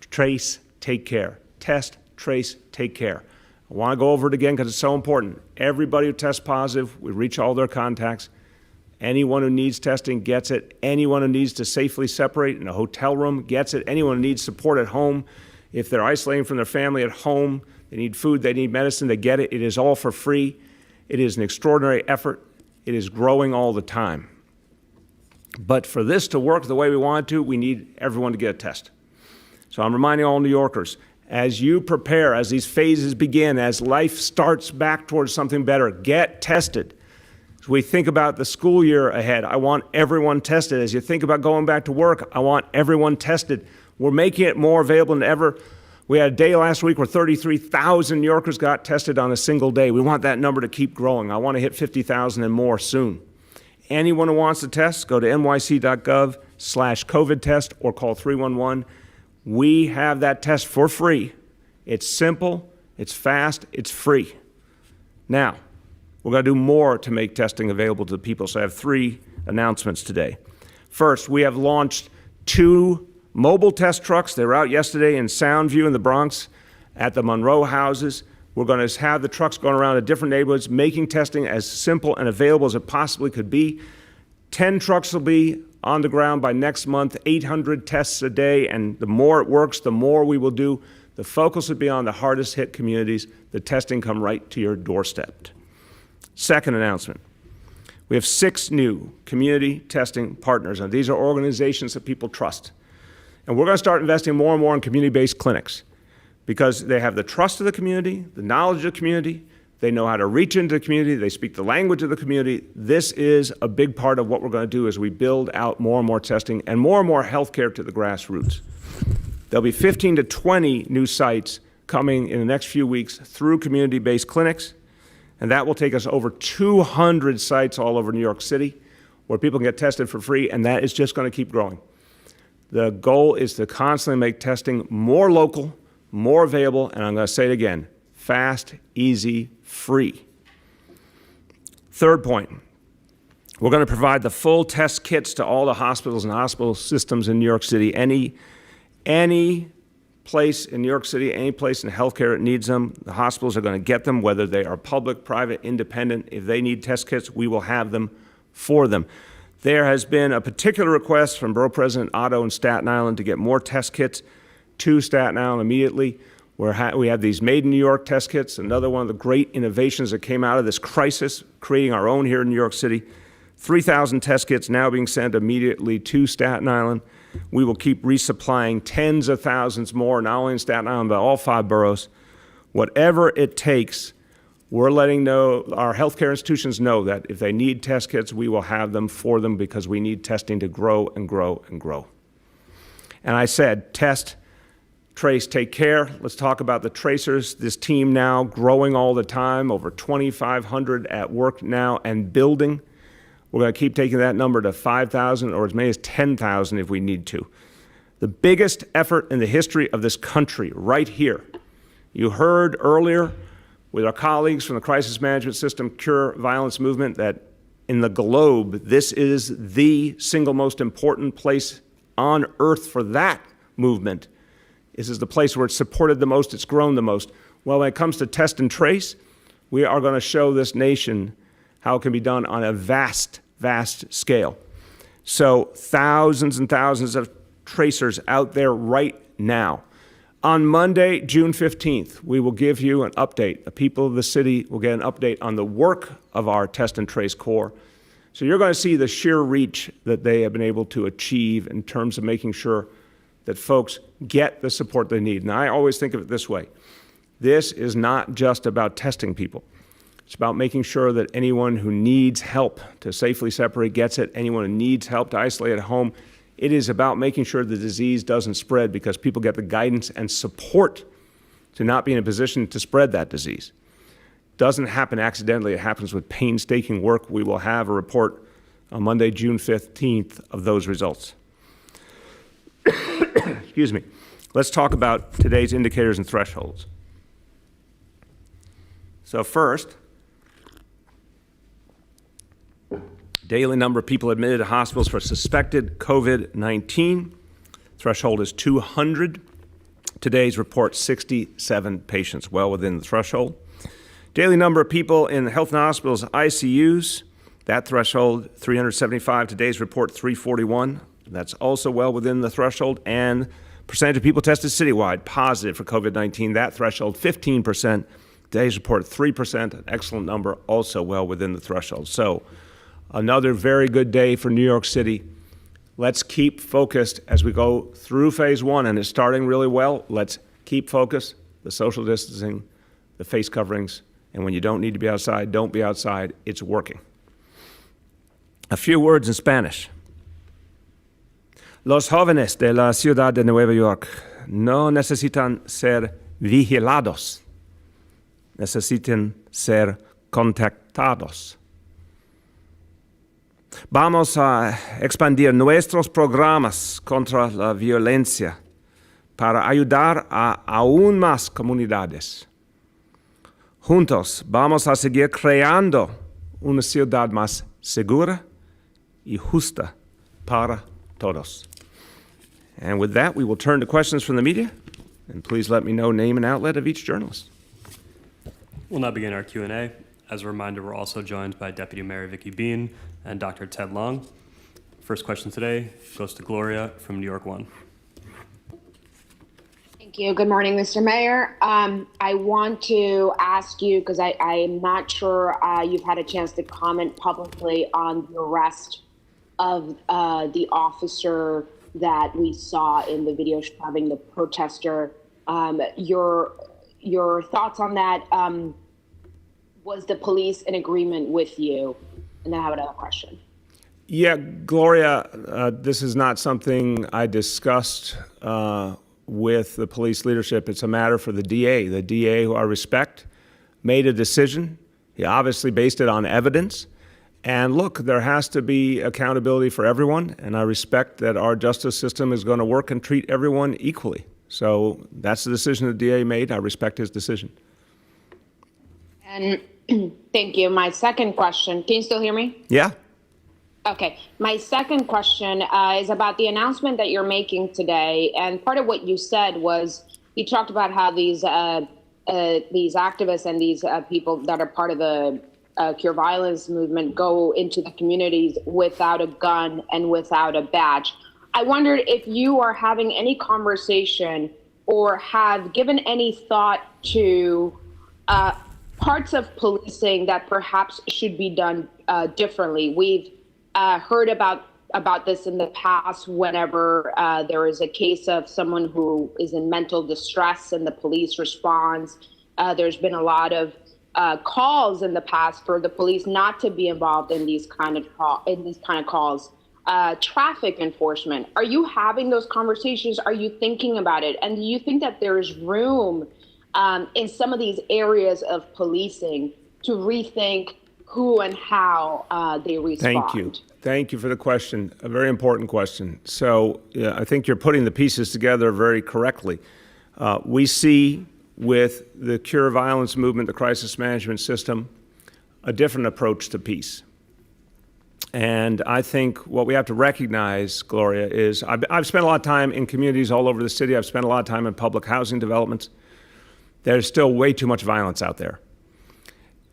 trace, take care. Test, trace, take care. I want to go over it again because it's so important. Everybody who tests positive, we reach all their contacts. Anyone who needs testing gets it. Anyone who needs to safely separate in a hotel room gets it. Anyone who needs support at home, if they're isolating from their family at home, they need food, they need medicine, they get it. It is all for free. It is an extraordinary effort. It is growing all the time. But for this to work the way we want it to, we need everyone to get a test. So I'm reminding all New Yorkers, as you prepare, as these phases begin, as life starts back towards something better, get tested. As we think about the school year ahead, I want everyone tested. As you think about going back to work, I want everyone tested. We're making it more available than ever. We had a day last week where 33,000 New Yorkers got tested on a single day. We want that number to keep growing. I want to hit 50,000 and more soon. Anyone who wants to test, go to nyc.gov/COVID test or call 311. We have that test for free. It's simple, it's fast, it's free. Now, we're going to do more to make testing available to the people, so I have 3 announcements today. First, we have launched 2 mobile test trucks. They were out yesterday in Soundview in the Bronx at the Monroe houses. We're going to have the trucks going around to different neighborhoods, making testing as simple and available as it possibly could be. 10 trucks will be on the ground by next month, 800 tests a day, and the more it works, the more we will do. The focus will be on the hardest hit communities. The testing come right to your doorstep. Second announcement, we have 6 new community testing partners, and these are organizations that people trust. And we're going to start investing more and more in community-based clinics because they have the trust of the community, the knowledge of the community, they know how to reach into the community, they speak the language of the community. This is a big part of what we're going to do as we build out more and more testing and more healthcare to the grassroots. There'll be 15 to 20 new sites coming in the next few weeks through community-based clinics, and that will take us over 200 sites all over New York City where people can get tested for free, and that is just going to keep growing. The goal is to constantly make testing more local, more available, and I'm going to say it again, fast, easy, free. Third point, we're going to provide the full test kits to all the hospitals and hospital systems in New York City. Any place in New York City, any place in healthcare that needs them, the hospitals are going to get them, whether they are public, private, independent. If they need test kits, we will have them for them. There has been a particular request from Borough President Otto in Staten Island to get more test kits to Staten Island immediately. We have these Made in New York test kits, another one of the great innovations that came out of this crisis, creating our own here in New York City. 3,000 test kits now being sent immediately to Staten Island. We will keep resupplying tens of thousands more, not only in Staten Island, but all 5 boroughs. Whatever it takes, we're letting our healthcare institutions know that if they need test kits, we will have them for them because we need testing to grow and grow and grow. And I said, test, trace, take care. Let's talk about the tracers. This team now growing all the time, over 2,500 at work now and building. We're going to keep taking that number to 5,000 or as many as 10,000 if we need to. The biggest effort in the history of this country, right here. You heard earlier with our colleagues from the Crisis Management System Cure Violence Movement that in the globe, this is the single most important place on earth for that movement. This is the place where it's supported the most, it's grown the most. Well, when it comes to test and trace, we are going to show this nation how it can be done on a vast scale. So thousands and thousands of tracers out there right now. On Monday, June 15th, we will give you an update. The people of the city will get an update on the work of our Test and Trace Corps. So you're going to see the sheer reach that they have been able to achieve in terms of making sure that folks get the support they need. And I always think of it this way. This is not just about testing people. It's about making sure that anyone who needs help to safely separate gets it. Anyone who needs help to isolate at home. It is about making sure the disease doesn't spread because people get the guidance and support to not be in a position to spread that disease. It doesn't happen accidentally. It happens with painstaking work. We will have a report on Monday, June 15th of those results. Excuse me. Let's talk about today's indicators and thresholds. So first, daily number of people admitted to hospitals for suspected COVID-19. Threshold is 200. Today's report, 67 patients, well within the threshold. Daily number of people in health and hospitals ICUs, that threshold, 375. Today's report, 341. That's also well within the threshold. And percentage of people tested citywide positive for COVID-19, that threshold, 15%. Today's report, 3%, an excellent number, also well within the threshold. So another very good day for New York City. Let's keep focused as we go through phase 1, and it's starting really well. Let's keep focused, the social distancing, the face coverings, and when you don't need to be outside, don't be outside. It's working. A few words in Spanish. Los jóvenes de la ciudad de Nueva York no necesitan ser vigilados, necesitan ser contactados. Vamos a expandir nuestros programas contra la violencia para ayudar a aún más comunidades. Juntos vamos a seguir creando una ciudad más segura y justa para todos. And with that, we will turn to questions from the media. And please let me know name and outlet of each journalist. We'll now begin our Q&A. As a reminder, we're also joined by Deputy Mayor Vicky Bean and Dr. Ted Long. First question today goes to Gloria from New York One. Thank you. Good morning, Mr. Mayor. I want to ask you, because I'm not sure you've had a chance to comment publicly on the arrest of the officer that we saw in the video shoving the protester. Your thoughts on that? Was the police in agreement with you? And then I have another question. Yeah, Gloria, this is not something I discussed with the police leadership. It's a matter for the DA. The DA, who I respect, made a decision. He obviously based it on evidence. And look, there has to be accountability for everyone, and I respect that our justice system is going to work and treat everyone equally. So that's the decision the DA made. I respect his decision. And thank you. My second question, can you still hear me? Yeah. Okay. My second question is about the announcement that you're making today. And part of what you said was you talked about how these activists and these people that are part of the Cure Violence movement go into the communities without a gun and without a badge. I wondered if you are having any conversation or have given any thought to parts of policing that perhaps should be done differently. We've heard about this in the past whenever there is a case of someone who is in mental distress and the police responds. There's been a lot of calls in the past for the police not to be involved in these kind of calls. Traffic enforcement. Are you having those conversations? Are you thinking about it? And do you think that there is room in some of these areas of policing to rethink who and how they respond? Thank you. Thank you for the question. A very important question. So I think you're putting the pieces together very correctly. We see with the Cure Violence movement, the crisis management system, a different approach to peace. And I think what we have to recognize, Gloria, is I've spent a lot of time in communities all over the city. I've spent a lot of time in public housing developments. There's still way too much violence out there.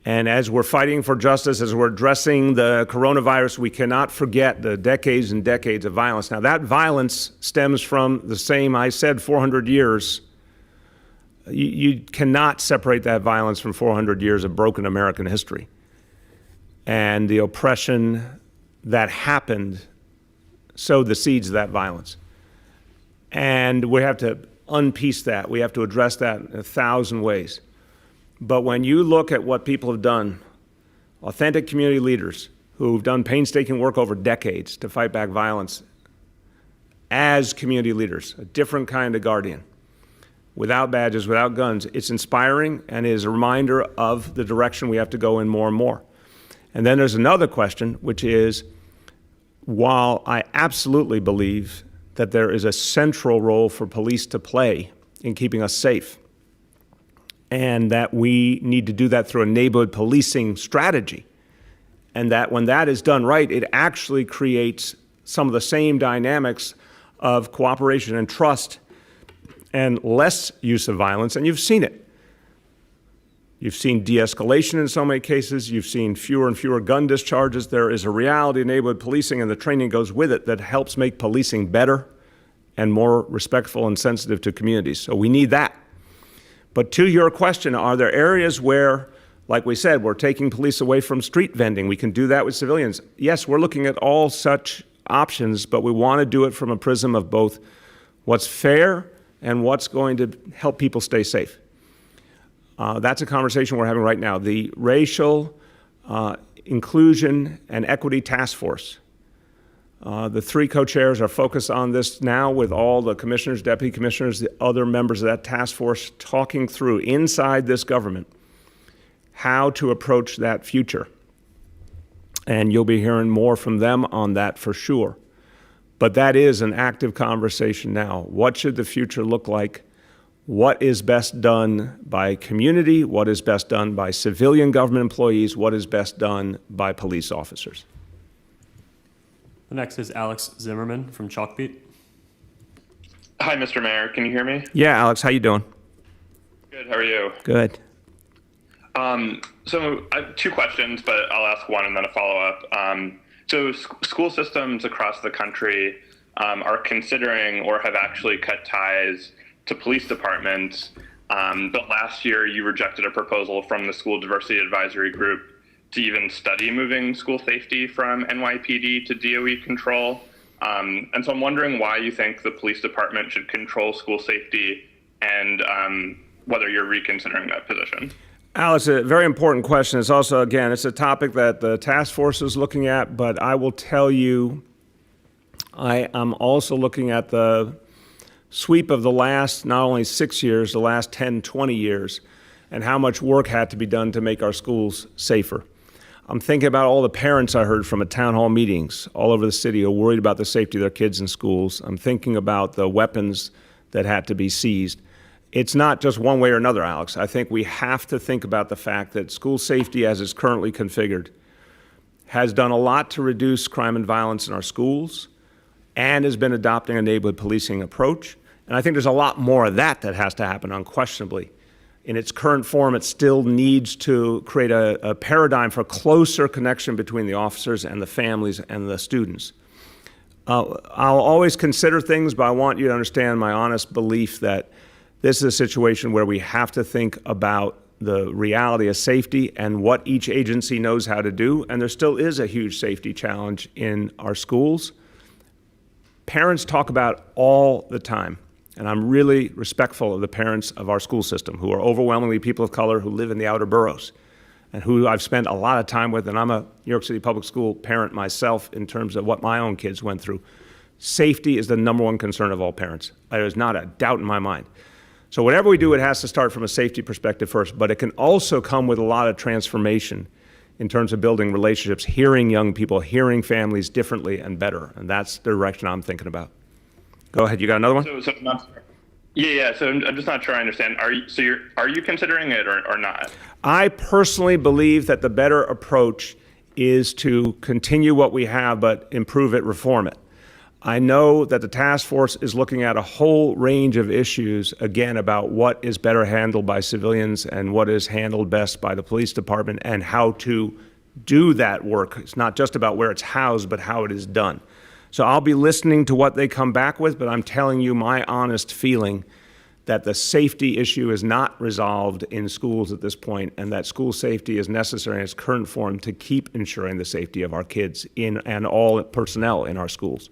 And as we're fighting for justice, as we're addressing the coronavirus, we cannot forget the decades and decades of violence. Now, that violence stems from the same, I said, 400 years. You cannot separate that violence from 400 years of broken American history. And the oppression that happened sowed the seeds of that violence. And we have to unpiece that. We have to address that in 1,000 ways. But when you look at what people have done, authentic community leaders who've done painstaking work over decades to fight back violence as community leaders, a different kind of guardian, without badges, without guns, it's inspiring and is a reminder of the direction we have to go in more and more. And then there's another question, which is, while I absolutely believe that there is a central role for police to play in keeping us safe, and that we need to do that through a neighborhood policing strategy, and that when that is done right, it actually creates some of the same dynamics of cooperation and trust and less use of violence, and you've seen it. You've seen de-escalation in so many cases. You've seen fewer and fewer gun discharges. There is a reality in neighborhood policing, and the training goes with it, that helps make policing better and more respectful and sensitive to communities. So we need that. But to your question, are there areas where, like we said, we're taking police away from street vending? We can do that with civilians. Yes, we're looking at all such options, but we want to do it from a prism of both what's fair and what's going to help people stay safe. That's a conversation we're having right now. The racial Inclusion and Equity Task Force. The three co-chairs are focused on this now with all the commissioners, deputy commissioners, the other members of that task force talking through inside this government how to approach that future. And you'll be hearing more from them on that for sure. But that is an active conversation now. What should the future look like? What is best done by community? What is best done by civilian government employees? What is best done by police officers? The next is Alex Zimmerman from Chalkbeat. Hi, Mr. Mayor. Can you hear me? Yeah, Alex, how you doing? Good. How are you? Good. So I have two questions, but I'll ask one and then a follow-up. So school systems across the country are considering or have actually cut ties to police departments. But last year, you rejected a proposal from the School Diversity Advisory Group to even study moving school safety from NYPD to DOE control. And so I'm wondering why you think the police department should control school safety and whether you're reconsidering that position. Alice, a very important question. It's also, again, it's a topic that the task force is looking at, but I will tell you, I am also looking at the sweep of the last, not only 6 years, the last 10, 20 years, and how much work had to be done to make our schools safer. I'm thinking about all the parents I heard from at town hall meetings all over the city who are worried about the safety of their kids in schools. I'm thinking about the weapons that had to be seized. It's not just one way or another, Alex. I think we have to think about the fact that school safety as it's currently configured has done a lot to reduce crime and violence in our schools and has been adopting a neighborhood policing approach. And I think there's a lot more of that that has to happen unquestionably. In its current form, it still needs to create a paradigm for closer connection between the officers and the families and the students. I'll always consider things, but I want you to understand my honest belief that this is a situation where we have to think about the reality of safety and what each agency knows how to do, and there still is a huge safety challenge in our schools. Parents talk about all the time, and I'm really respectful of the parents of our school system who are overwhelmingly people of color who live in the outer boroughs and who I've spent a lot of time with, and I'm a New York City public school parent myself in terms of what my own kids went through. Safety is the number one concern of all parents. There's not a doubt in my mind. So whatever we do, it has to start from a safety perspective first, but it can also come with a lot of transformation in terms of building relationships, hearing young people, hearing families differently and better, and that's the direction I'm thinking about. Go ahead, you got another one? So I'm just not sure I understand. Are you considering it or not? I personally believe that the better approach is to continue what we have, but improve it, reform it. I know that the task force is looking at a whole range of issues, again, about what is better handled by civilians and what is handled best by the police department and how to do that work. It's not just about where it's housed, but how it is done. So I'll be listening to what they come back with, but I'm telling you my honest feeling that the safety issue is not resolved in schools at this point, and that school safety is necessary in its current form to keep ensuring the safety of our kids and all personnel in our schools.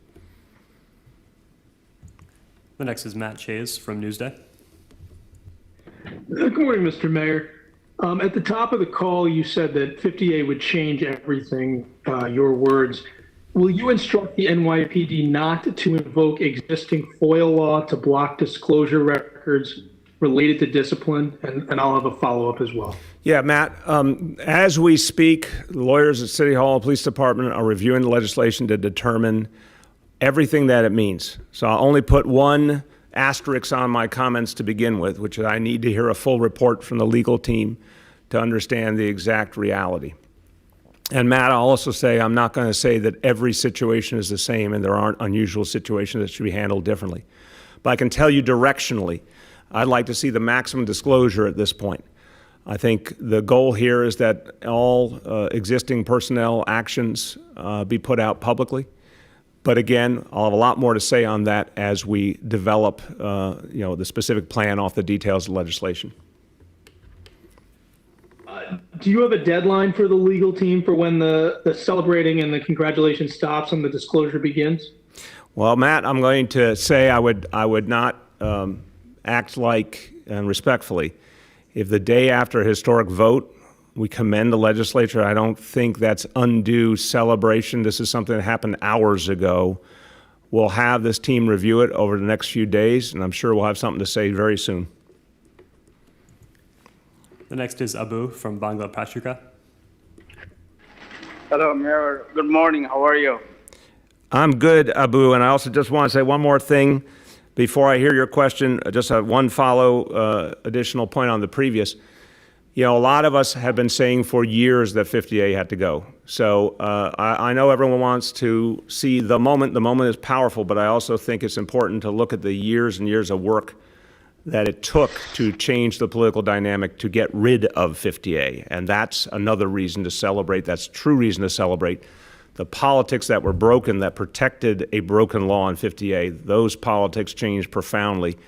The next is Matt Chase from Newsday. Good morning, Mr. Mayor. At the top of the call, you said that 50A would change everything, your words. Will you instruct the NYPD not to invoke existing FOIA law to block disclosure records related to discipline? And I'll have a follow-up as well. Yeah, Matt, as we speak, lawyers at City Hall and Police Department are reviewing the legislation to determine everything that it means. So I'll only put one asterisk on my comments to begin with, which is I need to hear a full report from the legal team to understand the exact reality. And Matt, I'll also say I'm not going to say that every situation is the same and there aren't unusual situations that should be handled differently. But I can tell you directionally, I'd like to see the maximum disclosure at this point. I think the goal here is that all existing personnel actions be put out publicly. But again, I'll have a lot more to say on that as we develop the specific plan off the details of legislation. Do you have a deadline for the legal team for when the celebrating and the congratulations stops and the disclosure begins? Well, Matt, I'm going to say I would not act like, and respectfully, if the day after a historic vote, We commend the legislature. I don't think that's undue celebration. This is something that happened hours ago. We'll have this team review it over the next few days, and I'm sure we'll have something to say very soon. The next is Abu from Bangla Patrika. Hello, Mayor. Good morning. How are you? I'm good, Abu, and I also just want to say one more thing before I hear your question. Just one additional point on the previous. You know, a lot of us have been saying for years that 50A had to go. So I know everyone wants to see the moment. The moment is powerful, but I also think it's important to look at the years and years of work that it took to change the political dynamic to get rid of 50A. And that's another reason to celebrate. That's true reason to celebrate. The politics that were broken, that protected a broken law in 50A, those politics changed profoundly.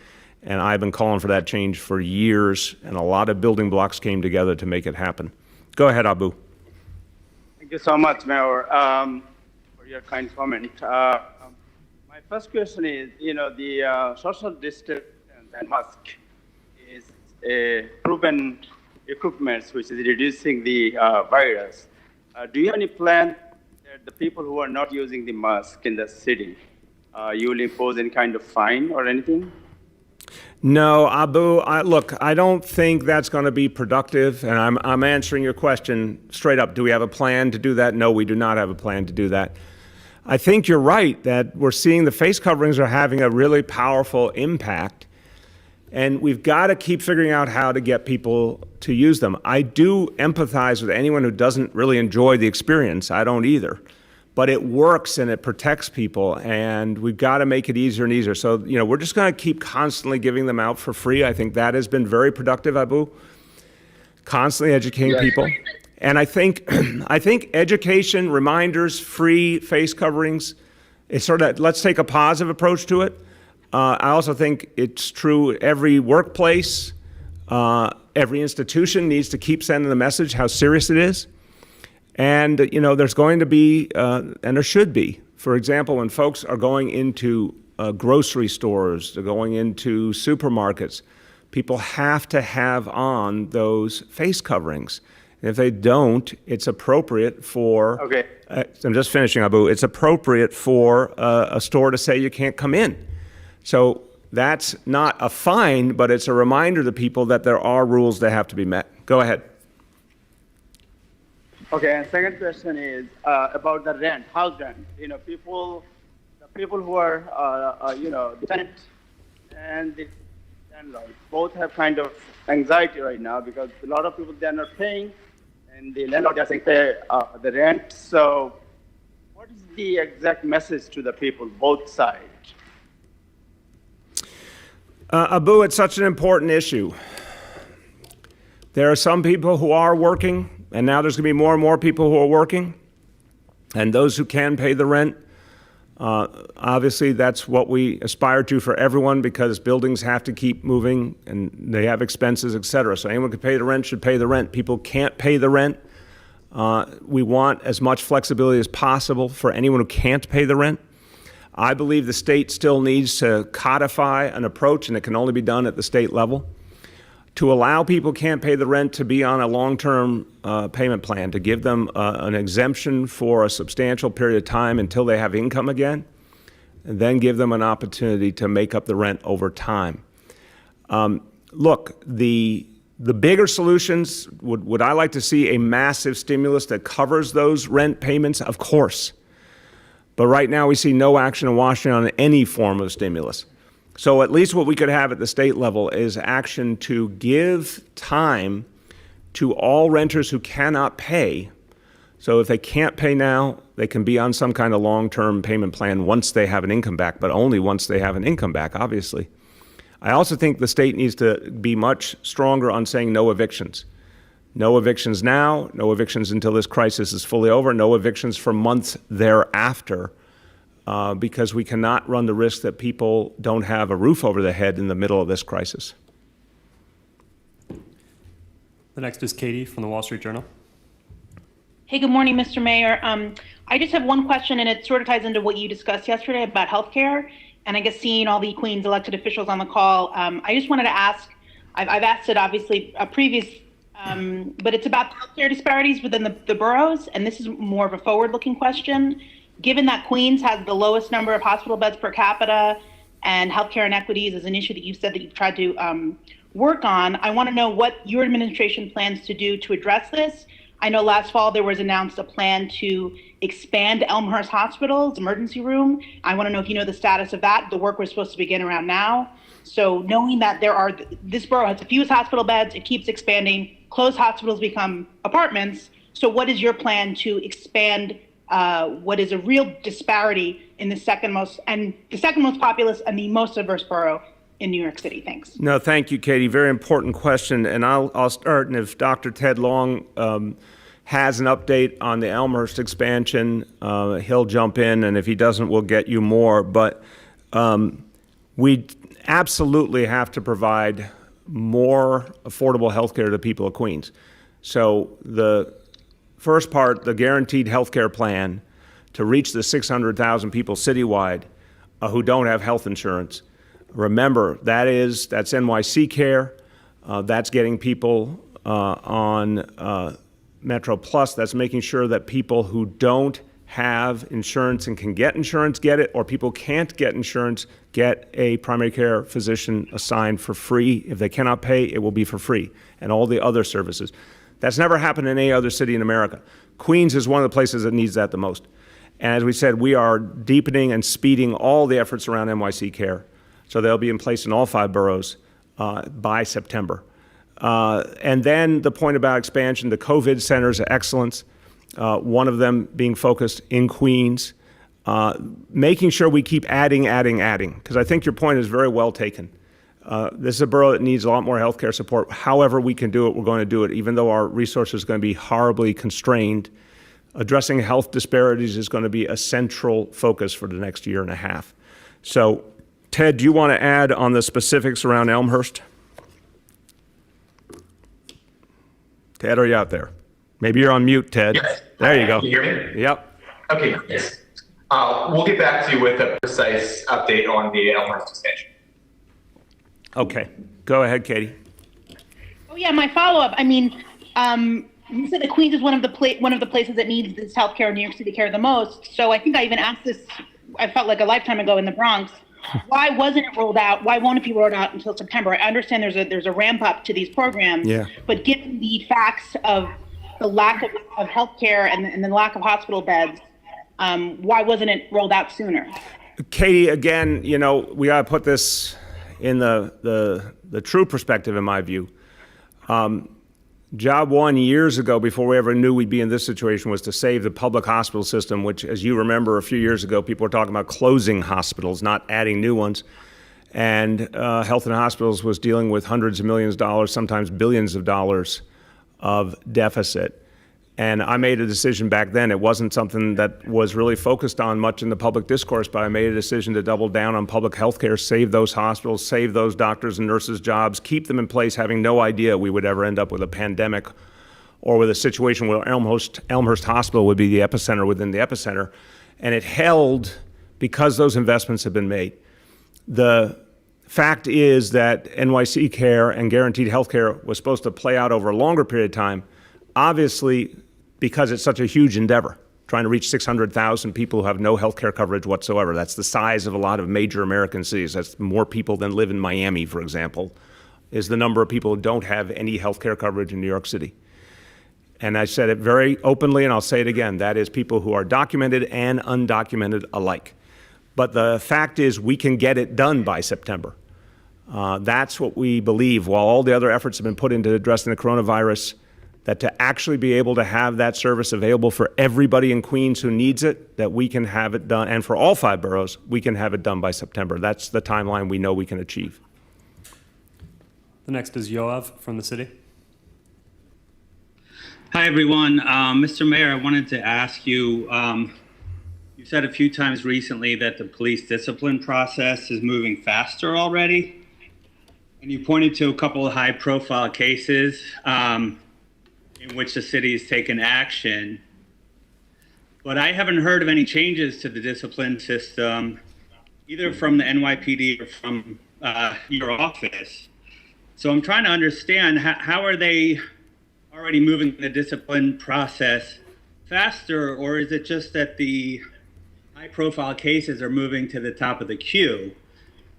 And I've been calling for that change for years, and a lot of building blocks came together to make it happen. Go ahead, Abu. Thank you so much, Mayor, for your kind comment. My first question is, the social distance and mask is a proven equipment which is reducing the virus. Do you have any plan that the people who are not using the mask in the city, you will impose any kind of fine or anything? No, Abu, look, I don't think that's going to be productive, and I'm answering your question straight up. Do we have a plan to do that? No, we do not have a plan to do that. I think you're right that we're seeing the face coverings are having a really powerful impact, and we've got to keep figuring out how to get people to use them. I do empathize with anyone who doesn't really enjoy the experience. I don't either. But it works and it protects people, and we've got to make it easier and easier. So, we're just going to keep constantly giving them out for free. I think that has been very productive, Abu. Constantly educating people. And I think education, reminders, free face coverings, it's sort of, let's take a positive approach to it. I also think it's true every workplace, every institution needs to keep sending the message how serious it is. And, there's going to be, and there should be, for example, when folks are going into grocery stores, they're going into supermarkets, people have to have on those face coverings. And if they don't, it's appropriate for, Okay. I'm just finishing, Abu, it's appropriate for a store to say you can't come in. So that's not a fine, but it's a reminder to people that there are rules that have to be met. Go ahead. Okay, and second question is about the rent, house rent. The people who are, the tenant and the landlord both have kind of anxiety right now because a lot of people, they're not paying, and the landlord doesn't pay the rent. So what is the exact message to the people, both sides? Abu, it's such an important issue. There are some people who are working, and now there's going to be more and more people who are working, and those who can pay the rent. Obviously, that's what we aspire to for everyone because buildings have to keep moving and they have expenses, et cetera. So anyone who can pay the rent should pay the rent. People can't pay the rent. We want as much flexibility as possible for anyone who can't pay the rent. I believe the state still needs to codify an approach, and it can only be done at the state level, to allow people who can't pay the rent to be on a long-term payment plan, to give them an exemption for a substantial period of time until they have income again, and then give them an opportunity to make up the rent over time. Look, the bigger solutions, would I like to see a massive stimulus that covers those rent payments? Of course. But right now we see no action in Washington on any form of stimulus. So at least what we could have at the state level is action to give time to all renters who cannot pay. So if they can't pay now, they can be on some kind of long-term payment plan once they have an income back, but only once they have an income back, obviously. I also think the state needs to be much stronger on saying no evictions. No evictions now, no evictions until this crisis is fully over, no evictions for months thereafter. Because we cannot run the risk that people don't have a roof over their head in the middle of this crisis. The next is Katie from the Wall Street Journal. Hey, good morning, Mr. Mayor. I just have one question, and it sort of ties into what you discussed yesterday about healthcare, and I guess seeing all the Queens elected officials on the call. I just wanted to ask, I've asked it obviously previous but it's about healthcare disparities within the boroughs, and this is more of a forward-looking question. Given that Queens has the lowest number of hospital beds per capita, and healthcare inequities is an issue that you said that you've tried to work on, I want to know what your administration plans to do to address this. I know last fall there was announced a plan to expand Elmhurst Hospital's emergency room. I want to know if you know the status of that. The work was supposed to begin around now. So knowing that this borough has the fewest hospital beds, it keeps expanding, closed hospitals become apartments. So what is your plan to expand what is a real disparity in the second most populous and the most diverse borough in New York City? Thanks. No, thank you, Katie. Very important question. And I'll start, and if Dr. Ted Long has an update on the Elmhurst expansion, he'll jump in, and if he doesn't, we'll get you more. But we absolutely have to provide more affordable health care to people of Queens. So the first part, the guaranteed health care plan to reach the 600,000 people citywide who don't have health insurance. Remember, that's NYC Care, that's getting people on Metro Plus, that's making sure that people who don't have insurance and can get insurance get it, or people can't get insurance get a primary care physician assigned for free. If they cannot pay, it will be for free, and all the other services. That's never happened in any other city in America. Queens is one of the places that needs that the most. And as we said, we are deepening and speeding all the efforts around NYC Care. So they'll be in place in all 5 boroughs by September. And then the point about expansion, the COVID centers of excellence, one of them being focused in Queens, making sure we keep adding, because I think your point is very well taken. This is a borough that needs a lot more healthcare support. However we can do it, we're going to do it, even though our resources are going to be horribly constrained. Addressing health disparities is going to be a central focus for the next year and a half. So, Ted, do you want to add on the specifics around Elmhurst? Ted, are you out there? Maybe you're on mute, Ted. Yes. There you go. Can you hear me? Yep. Okay, yes. We'll get back to you with a precise update on the Elmhurst expansion. Okay. Go ahead, Katie. Oh yeah, my follow-up. I mean, you said that Queens is one of the places that needs this healthcare in New York City care the most. So I think I even asked this, I felt like a lifetime ago in the Bronx. Why wasn't it rolled out? Why won't it be rolled out until September? I understand there's a ramp up to these programs, but given the facts of the lack of healthcare and the lack of hospital beds, why wasn't it rolled out sooner? Katie, again, we got to put this in the true perspective, in my view. Job one years ago, before we ever knew we'd be in this situation, was to save the public hospital system, which, as you remember, a few years ago, people were talking about closing hospitals, not adding new ones. And Health and Hospitals was dealing with hundreds of millions of dollars, sometimes billions of dollars of deficit. And I made a decision back then. It wasn't something that was really focused on much in the public discourse, but I made a decision to double down on public health care, save those hospitals, save those doctors and nurses' jobs, keep them in place, having no idea we would ever end up with a pandemic or with a situation where Elmhurst Hospital would be the epicenter within the epicenter. And it held because those investments have been made. The fact is that NYC Care and guaranteed health care was supposed to play out over a longer period of time. Obviously, because it's such a huge endeavor, trying to reach 600,000 people who have no health care coverage whatsoever. That's the size of a lot of major American cities. That's more people than live in Miami, for example, is the number of people who don't have any health care coverage in New York City. And I said it very openly, and I'll say it again, that is people who are documented and undocumented alike. But the fact is we can get it done by September. That's what we believe. While all the other efforts have been put into addressing the coronavirus, that to actually be able to have that service available for everybody in Queens who needs it, that we can have it done, and for all 5 boroughs, we can have it done by September. That's the timeline we know we can achieve. The next is Yoav from the city. Hi, everyone. Mr. Mayor, I wanted to ask you, you said a few times recently that the police discipline process is moving faster already. And you pointed to a couple of high-profile cases in which the city has taken action. But I haven't heard of any changes to the discipline system, either from the NYPD or from your office. So I'm trying to understand, how are they already moving the discipline process faster, or is it just that the high-profile cases are moving to the top of the queue?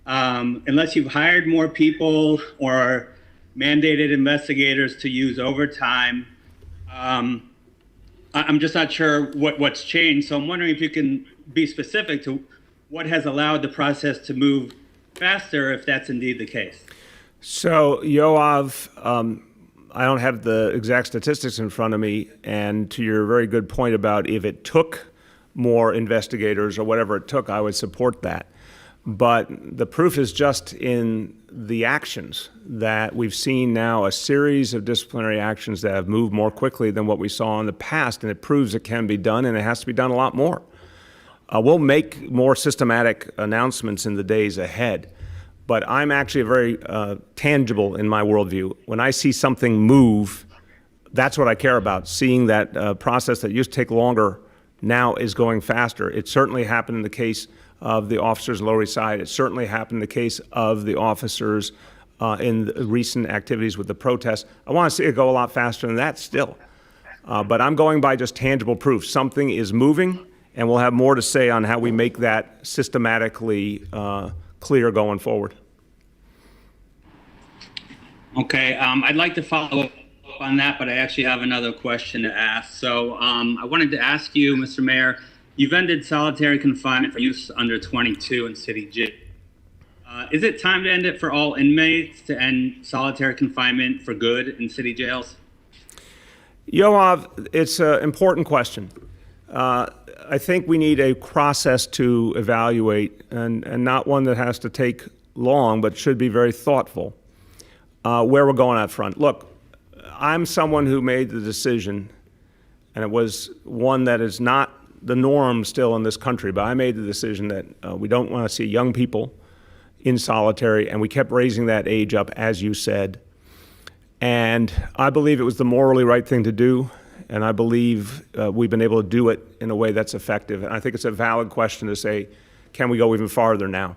Unless you've hired more people or mandated investigators to use overtime, I'm just not sure what's changed. So I'm wondering if you can be specific to what has allowed the process to move faster, if that's indeed the case. So, Yoav, I don't have the exact statistics in front of me, and to your very good point about if it took more investigators or whatever it took, I would support that. But the proof is just in the actions that we've seen now, a series of disciplinary actions that have moved more quickly than what we saw in the past, and it proves it can be done, and it has to be done a lot more. We'll make more systematic announcements in the days ahead, but I'm actually very tangible in my worldview. When I see something move, that's what I care about, seeing that process that used to take longer now is going faster. It certainly happened in the case of the officers in Lower East Side. It certainly happened in the case of the officers in the recent activities with the protests. I want to see it go a lot faster than that still. But I'm going by just tangible proof. Something is moving, and we'll have more to say on how we make that systematically clear going forward. Okay, I'd like to follow up on that, but I actually have another question to ask. So I wanted to ask you, Mr. Mayor, you've ended solitary confinement for youth under 22 in city jail. Is it time to end it for all inmates, to end solitary confinement for good in city jails? Yoav, it's an important question. I think we need a process to evaluate, and not one that has to take long, but should be very thoughtful, where we're going out front. Look, I'm someone who made the decision, and it was one that is not the norm still in this country, but I made the decision that we don't want to see young people in solitary, and we kept raising that age up, as you said. And I believe it was the morally right thing to do, and I believe we've been able to do it in a way that's effective. And I think it's a valid question to say, can we go even farther now?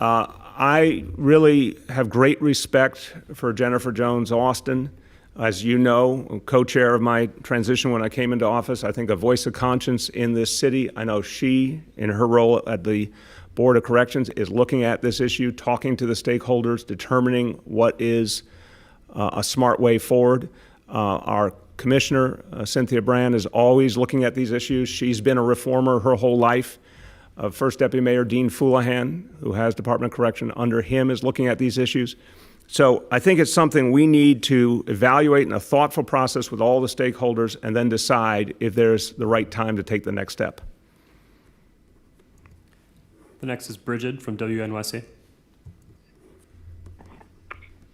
I really have great respect for Jennifer Jones Austin. As you know, co-chair of my transition when I came into office, I think a voice of conscience in this city. I know she, in her role at the Board of Corrections, is looking at this issue, talking to the stakeholders, determining what is a smart way forward. Our commissioner, Cynthia Brand, is always looking at these issues. She's been a reformer her whole life. First Deputy Mayor Dean Foulahan, who has Department of Correction under him, is looking at these issues. So I think it's something we need to evaluate in a thoughtful process with all the stakeholders and then decide if there's the right time to take the next step. The next is Bridget from WNYC.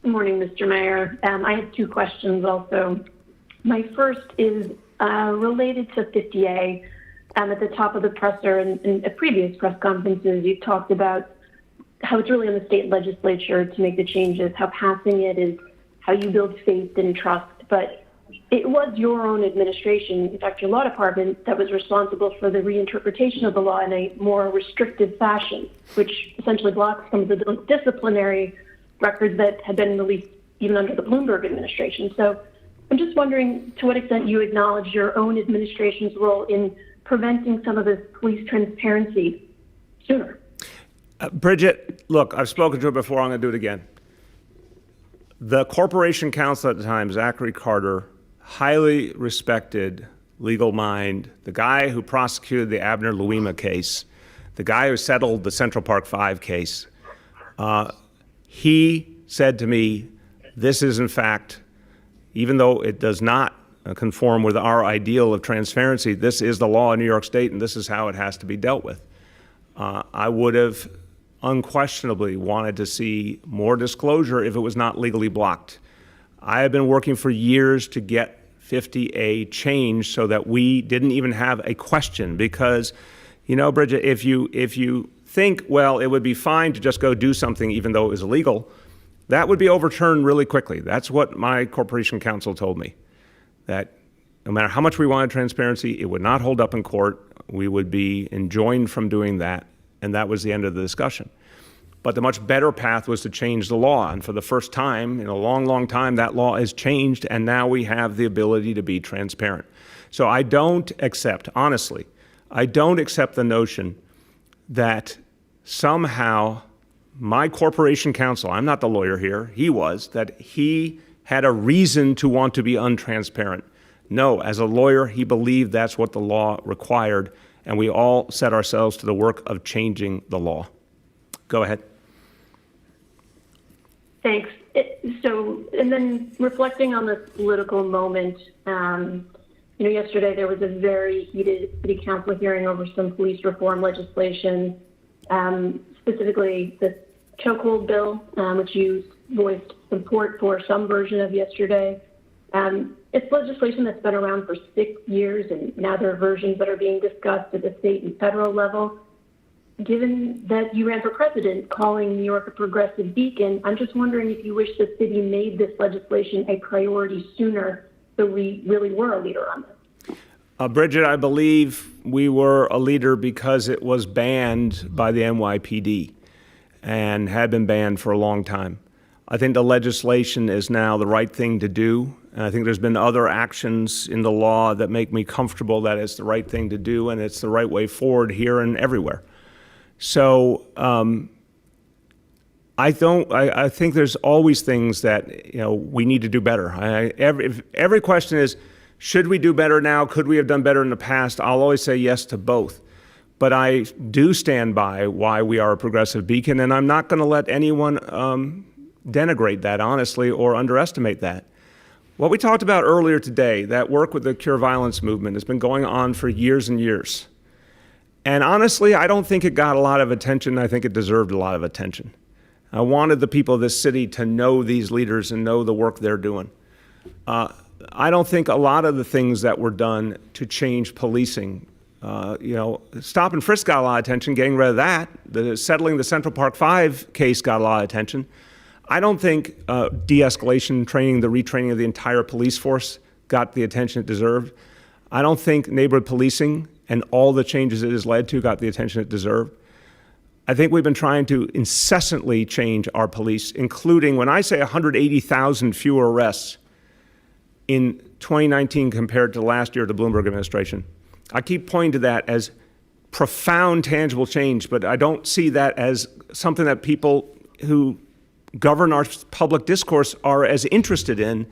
Good morning, Mr. Mayor. I have two questions also. My first is related to 50A. At the top of the presser and in previous press conferences, you talked about how it's really on the state legislature to make the changes, how passing it is how you build faith and trust. But it was your own administration, in fact, your law department, that was responsible for the reinterpretation of the law in a more restrictive fashion, which essentially blocks some of the disciplinary records that had been released even under the Bloomberg administration. So I'm just wondering to what extent you acknowledge your own administration's role in preventing some of this police transparency sooner. Bridget, look, I've spoken to her before. I'm going to do it again. The corporation counsel at the time, Zachary Carter, highly respected legal mind, the guy who prosecuted the Abner Louima case, the guy who settled the Central Park 5 case. He said to me, this is in fact, even though it does not conform with our ideal of transparency, this is the law in New York State, and this is how it has to be dealt with. I would have unquestionably wanted to see more disclosure if it was not legally blocked. I have been working for years to get 50A changed so that we didn't even have a question, because, you know, Bridget, if you think, well, it would be fine to just go do something even though it was illegal, that would be overturned really quickly. That's what my corporation counsel told me, that no matter how much we wanted transparency, it would not hold up in court. We would be enjoined from doing that, and that was the end of the discussion. But the much better path was to change the law. And for the first time in a long, long time, that law has changed, and now we have the ability to be transparent. So I don't accept, honestly, I don't accept the notion that somehow my corporation counsel, I'm not the lawyer here, he was, that he had a reason to want to be untransparent. No, as a lawyer, he believed that's what the law required, and we all set ourselves to the work of changing the law. Go ahead. Thanks. And then reflecting on this political moment, yesterday there was a very heated city council hearing over some police reform legislation, specifically the chokehold bill, which you voiced support for some version of yesterday. It's legislation that's been around for 6 years, and now there are versions that are being discussed at the state and federal level. Given that you ran for president, calling New York a progressive beacon, I'm just wondering if you wish the city made this legislation a priority sooner, so we really were a leader on this. Bridget, I believe we were a leader because it was banned by the NYPD and had been banned for a long time. I think the legislation is now the right thing to do. And I think there's been other actions in the law that make me comfortable that it's the right thing to do and it's the right way forward here and everywhere. So I think there's always things that we need to do better. Every question is, should we do better now? Could we have done better in the past? I'll always say yes to both. But I do stand by why we are a progressive beacon, and I'm not going to let anyone denigrate that, honestly, or underestimate that. What we talked about earlier today, that work with the Cure Violence movement, has been going on for years and years. And honestly, I don't think it got a lot of attention. I think it deserved a lot of attention. I wanted the people of this city to know these leaders and know the work they're doing. I don't think a lot of the things that were done to change policing, stop and frisk got a lot of attention, getting rid of that. Settling the Central Park 5 case got a lot of attention. I don't think de-escalation training, the retraining of the entire police force got the attention it deserved. I don't think neighborhood policing and all the changes it has led to got the attention it deserved. I think we've been trying to incessantly change our police, including, when I say 180,000 fewer arrests in 2019 compared to last year, the Bloomberg administration. I keep pointing to that as profound, tangible change, but I don't see that as something that people who govern our public discourse are as interested in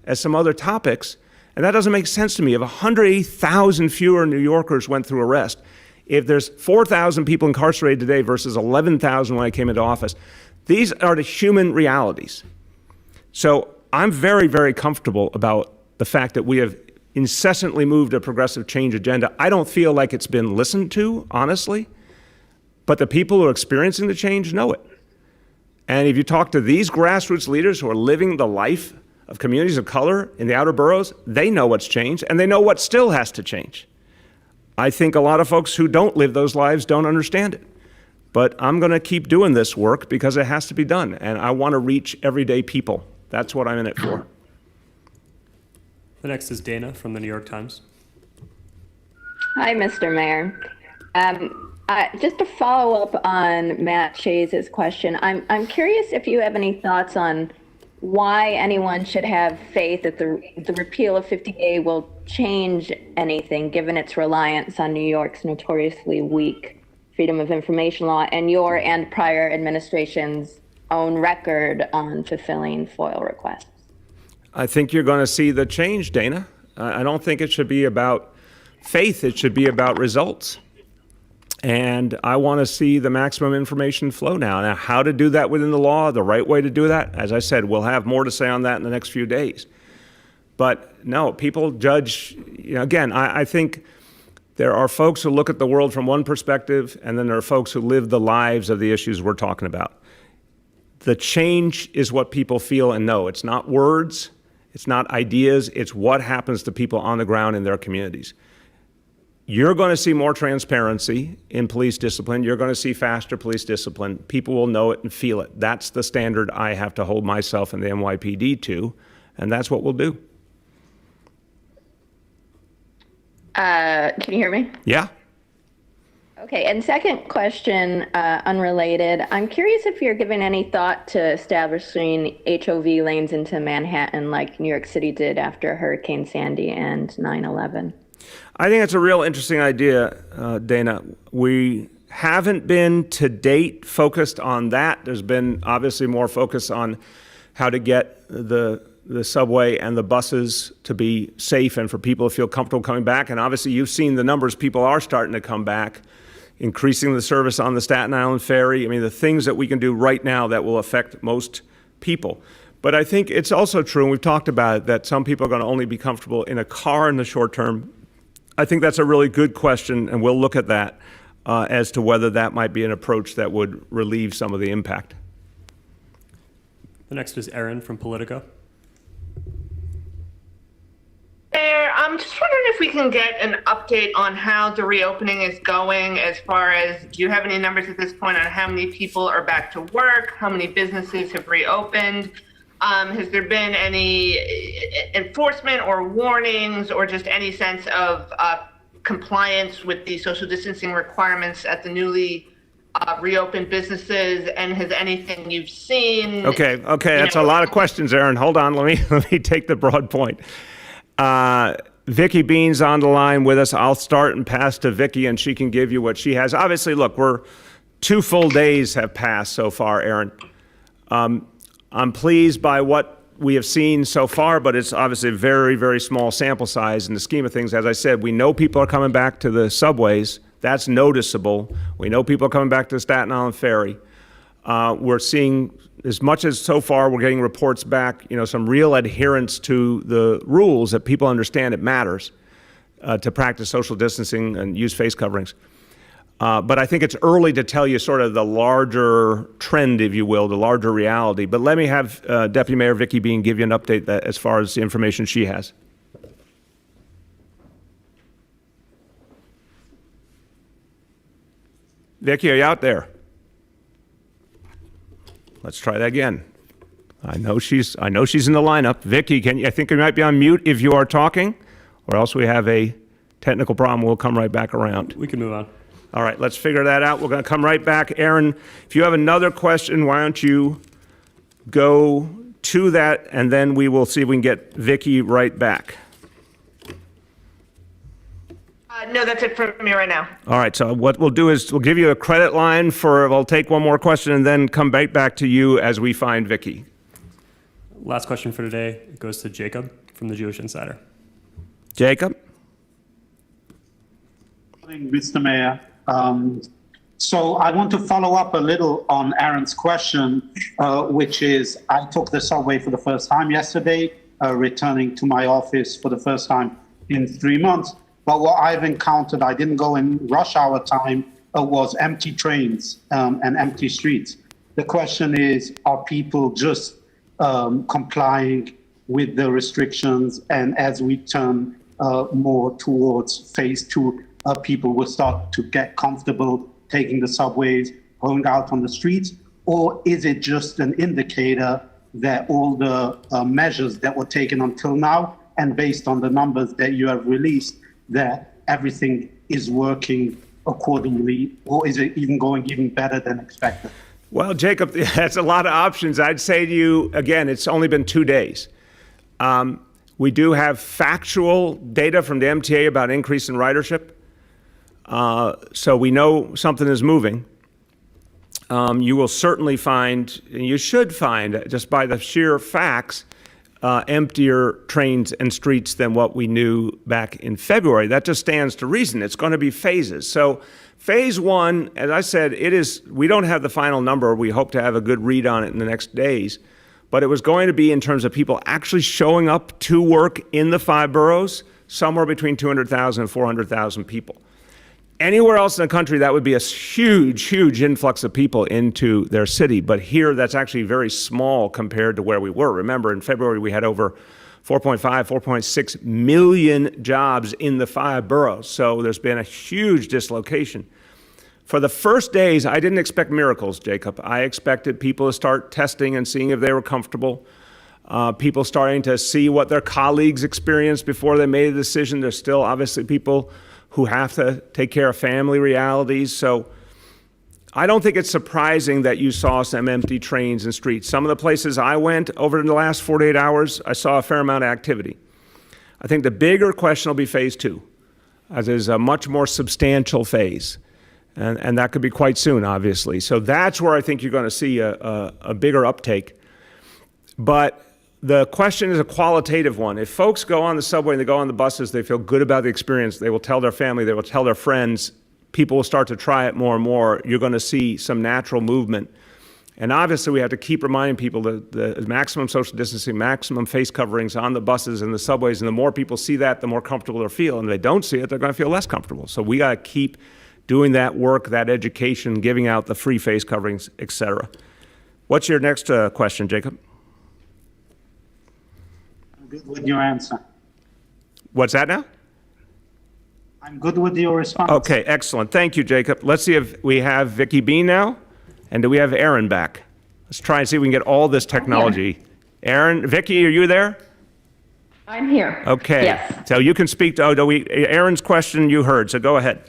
as some other topics. And that doesn't make sense to me. If 180,000 fewer New Yorkers went through arrest, if there's 4,000 people incarcerated today versus 11,000 when I came into office, these are the human realities. So I'm very, very comfortable about the fact that we have incessantly moved a progressive change agenda. I don't feel like it's been listened to, honestly, but the people who are experiencing the change know it. And if you talk to these grassroots leaders who are living the life of communities of color in the outer boroughs, they know what's changed, and they know what still has to change. I think a lot of folks who don't live those lives don't understand it. But I'm going to keep doing this work because it has to be done, and I want to reach everyday people. That's what I'm in it for. The next is Dana from the New York Times. Hi, Mr. Mayor. Just to follow up on Matt Chase's question, I'm curious if you have any thoughts on why anyone should have faith that the repeal of 50A will change anything, given its reliance on New York's notoriously weak freedom of information law and your and prior administration's own record on fulfilling FOIL requests. I think you're going to see the change, Dana. I don't think it should be about faith. It should be about results. And I want to see the maximum information flow now. Now, how to do that within the law, the right way to do that, as I said, we'll have more to say on that in the next few days. But no, people judge, again, I think there are folks who look at the world from one perspective, and then there are folks who live the lives of the issues we're talking about. The change is what people feel and know. It's not words, it's not ideas, it's what happens to people on the ground in their communities. You're going to see more transparency in police discipline. You're going to see faster police discipline. People will know it and feel it. That's the standard I have to hold myself and the NYPD to, and that's what we'll do. Can you hear me? Yeah. Okay, and second question, unrelated. I'm curious if you're giving any thought to establishing HOV lanes into Manhattan like New York City did after Hurricane Sandy and 9/11. I think it's a real interesting idea, Dana. We haven't been to date focused on that. There's been obviously more focus on how to get the subway and the buses to be safe and for people to feel comfortable coming back. And obviously you've seen the numbers, people are starting to come back, increasing the service on the Staten Island ferry. I mean, the things that we can do right now that will affect most people. But I think it's also true, and we've talked about it, that some people are going to only be comfortable in a car in the short term. I think that's a really good question, and we'll look at that as to whether that might be an approach that would relieve some of the impact. The next is Erin from Politico. Mayor, I'm just wondering if we can get an update on how the reopening is going as far as, do you have any numbers at this point on how many people are back to work? How many businesses have reopened? Has there been any enforcement or warnings or just any sense of compliance with the social distancing requirements at the newly reopened businesses? And has anything you've seen? Okay, that's a lot of questions, Erin. Hold on, let me take the broad point. Vicki Bean's on the line with us. I'll start and pass to Vicki, and she can give you what she has. Obviously, look, we're 2 full days have passed so far, Erin. I'm pleased by what we have seen so far, but it's obviously a very, very small sample size in the scheme of things. As I said, we know people are coming back to the subways. That's noticeable. We know people are coming back to the Staten Island ferry. We're seeing, as much as so far we're getting reports back, some real adherence to the rules that people understand it matters to practice social distancing and use face coverings. But I think it's early to tell you sort of the larger trend, if you will, the larger reality. But let me have Deputy Mayor Vicki Bean give you an update as far as the information she has. Vicki, are you out there? Let's try that again. I know she's in the lineup. Vicki, I think you might be on mute if you are talking, or else we have a technical problem. We'll come right back around. We can move on. All right, let's figure that out. We're going to come right back. Erin, if you have another question, why don't you go to that, and then we will see if we can get Vicki right back. No, that's it from me right now. All right, so what we'll do is we'll give you a credit line we'll take one more question and then come back to you as we find Vicki. Last question for today goes to Jacob from the Jewish Insider. Jacob? Mr. Mayor. So I want to follow up a little on Aaron's question, which is I took the subway for the first time yesterday, returning to my office for the first time in 3 months. But what I've encountered, I didn't go in rush hour time, was empty trains and empty streets. The question is, are people just complying with the restrictions? And as we turn more towards phase 2, people will start to get comfortable taking the subways, going out on the streets? Or is it just an indicator that all the measures that were taken until now, and based on the numbers that you have released, that everything is working accordingly, or is it even going even better than expected? Well, Jacob, that's a lot of options. I'd say to you, again, it's only been 2 days. We do have factual data from the MTA about increase in ridership. So we know something is moving. You will certainly find, and you should find, just by the sheer facts, emptier trains and streets than what we knew back in February. That just stands to reason. It's going to be phases. So phase 1, as I said, we don't have the final number. We hope to have a good read on it in the next days. But it was going to be, in terms of people actually showing up to work in the 5 boroughs, somewhere between 200,000 and 400,000 people. Anywhere else in the country, that would be a huge, huge influx of people into their city. But here, that's actually very small compared to where we were. Remember, in February, we had over 4.6 million jobs in the 5 boroughs. So there's been a huge dislocation. For the first days, I didn't expect miracles, Jacob. I expected people to start testing and seeing if they were comfortable. People starting to see what their colleagues experienced before they made a decision. There's still obviously people who have to take care of family realities. So I don't think it's surprising that you saw some empty trains and streets. Some of the places I went over the last 48 hours, I saw a fair amount of activity. I think the bigger question will be phase two, as is a much more substantial phase. And that could be quite soon, obviously. So that's where I think you're going to see a bigger uptake. But the question is a qualitative one. If folks go on the subway and they go on the buses, they feel good about the experience, they will tell their family, they will tell their friends, people will start to try it more and more, you're going to see some natural movement. And obviously we have to keep reminding people that the maximum social distancing, maximum face coverings on the buses and the subways, and the more people see that, the more comfortable they'll feel. And if they don't see it, they're going to feel less comfortable. So we got to keep doing that work, that education, giving out the free face coverings, et cetera. What's your next question, Jacob? I'm good with your answer. What's that now? I'm good with your response. Okay, excellent. Thank you, Jacob. Let's see if we have Vicky Bean now. And do we have Aaron back? Let's try and see if we can get all this technology. Aaron, Vicky, are you there? I'm here. Okay. Yes. So you can speak to Aaron's question you heard, so go ahead.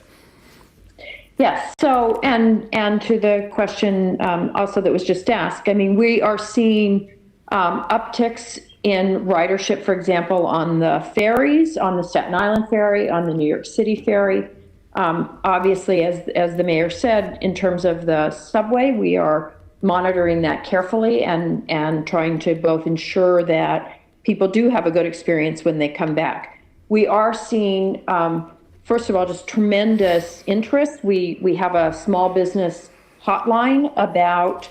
Yes. So, and to the question also that was just asked, I mean, we are seeing upticks in ridership, for example, on the ferries, on the Staten Island ferry, on the New York City ferry. Obviously, as the mayor said, in terms of the subway, we are monitoring that carefully and trying to both ensure that people do have a good experience when they come back. We are seeing, first of all, just tremendous interest. We have a small business hotline about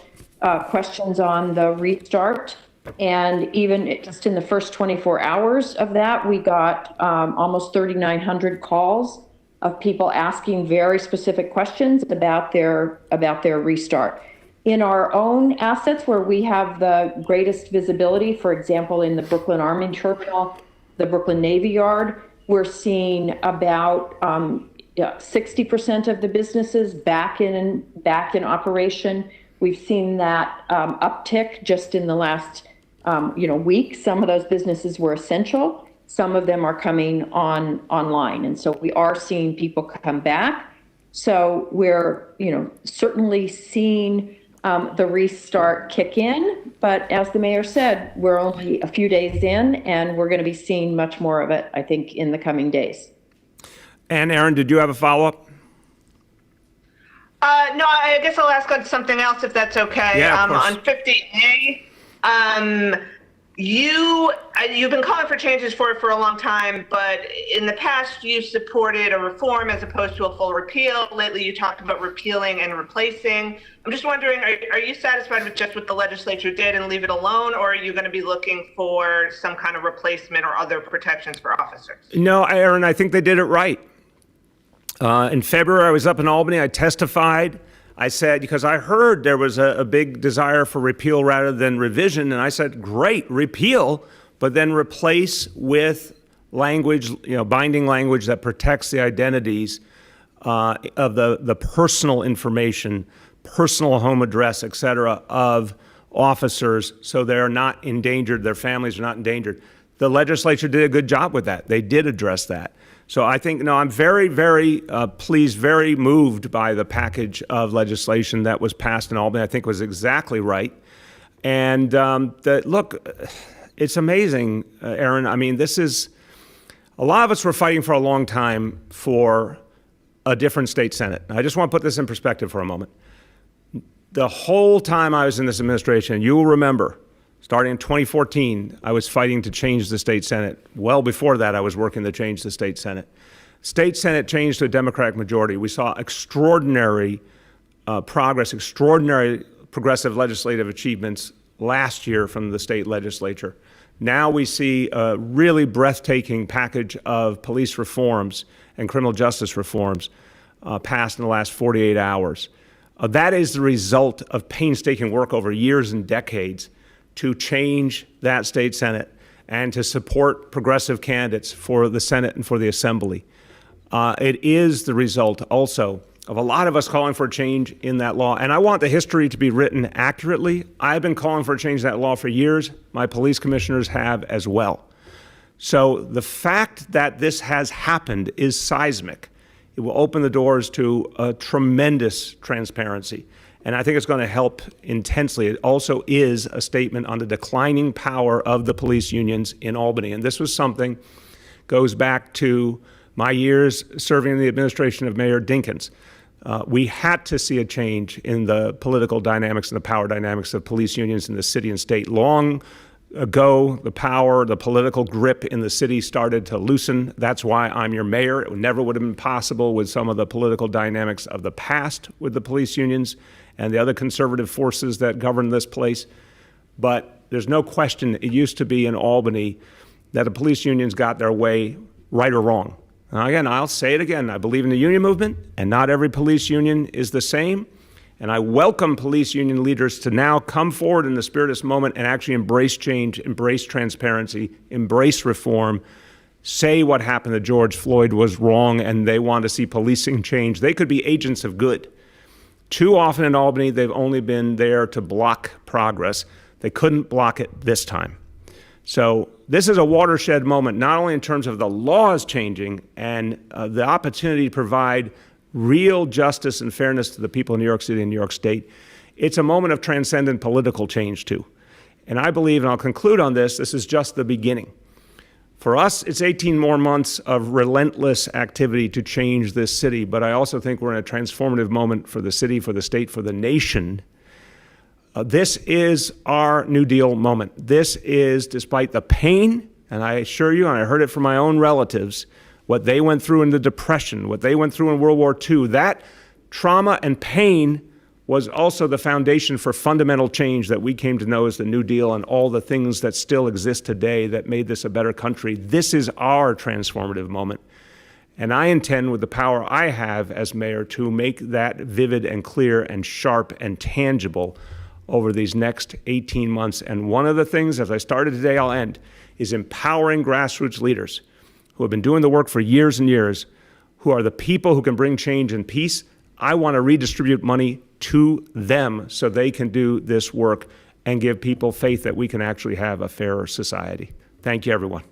questions on the restart. And even just in the first 24 hours of that, we got almost 3,900 calls of people asking very specific questions about their restart. In our own assets where we have the greatest visibility, for example, in the Brooklyn Army Terminal, the Brooklyn Navy Yard, we're seeing about 60% of the businesses back in operation. We've seen that uptick just in the last week. Some of those businesses were essential. Some of them are coming online. And so we are seeing people come back. So we're, certainly seeing the restart kick in. But as the mayor said, we're only a few days in, and we're going to be seeing much more of it, I think, in the coming days. And Aaron, did you have a follow-up? No, I guess I'll ask on something else if that's okay. Yeah, of course. On 50A, you've been calling for changes for it for a long time, but in the past you supported a reform as opposed to a full repeal. Lately you talked about repealing and replacing. I'm just wondering, are you satisfied with just what the legislature did and leave it alone, or are you going to be looking for some kind of replacement or other protections for officers? No, Aaron, I think they did it right. In February, I was up in Albany. I testified. I said, because I heard there was a big desire for repeal rather than revision, and I said, great, repeal, but then replace with language, binding language that protects the identities of the personal information, personal home address, et cetera, of officers, so they're not endangered, their families are not endangered. The legislature did a good job with that. They did address that. So I think, I'm very, very pleased, very moved by the package of legislation that was passed in Albany. I think was exactly right. And look, it's amazing, Aaron. I mean, a lot of us were fighting for a long time for a different state Senate. I just want to put this in perspective for a moment. The whole time I was in this administration, you will remember, starting in 2014, I was fighting to change the state Senate. Well before that, I was working to change the state Senate. State Senate changed to a Democratic majority. We saw extraordinary progress, extraordinary progressive legislative achievements last year from the state legislature. Now we see a really breathtaking package of police reforms and criminal justice reforms passed in the last 48 hours. That is the result of painstaking work over years and decades to change that state Senate and to support progressive candidates for the Senate and for the Assembly. It is the result also of a lot of us calling for a change in that law. And I want the history to be written accurately. I've been calling for a change in that law for years. My police commissioners have as well. So the fact that this has happened is seismic. It will open the doors to a tremendous transparency. And I think it's going to help intensely. It also is a statement on the declining power of the police unions in Albany. And this was something goes back to my years serving in the administration of Mayor Dinkins. We had to see a change in the political dynamics and the power dynamics of police unions in the city and state. Long ago, the power, the political grip in the city started to loosen. That's why I'm your mayor. It never would have been possible with some of the political dynamics of the past with the police unions and the other conservative forces that govern this place. But there's no question it used to be in Albany that the police unions got their way, right or wrong. Now, again, I'll say it again. I believe in the union movement, and not every police union is the same. And I welcome police union leaders to now come forward in the spirit of this moment and actually embrace change, embrace transparency, embrace reform, say what happened to George Floyd was wrong and they want to see policing change. They could be agents of good. Too often in Albany, they've only been there to block progress. They couldn't block it this time. So this is a watershed moment, not only in terms of the laws changing and the opportunity to provide real justice and fairness to the people in New York City and New York State. It's a moment of transcendent political change, too. And I believe, and I'll conclude on this, this is just the beginning. For us, it's 18 more months of relentless activity to change this city, but I also think we're in a transformative moment for the city, for the state, for the nation. This is our New Deal moment. This is, despite the pain, and I assure you, and I heard it from my own relatives, what they went through in the Depression, what they went through in World War II, that trauma and pain was also the foundation for fundamental change that we came to know as the New Deal and all the things that still exist today that made this a better country. This is our transformative moment. And I intend, with the power I have as mayor, to make that vivid and clear and sharp and tangible over these next 18 months. And one of the things, as I started today, I'll end, is empowering grassroots leaders who have been doing the work for years and years, who are the people who can bring change and peace. I want to redistribute money to them so they can do this work and give people faith that we can actually have a fairer society. Thank you, everyone.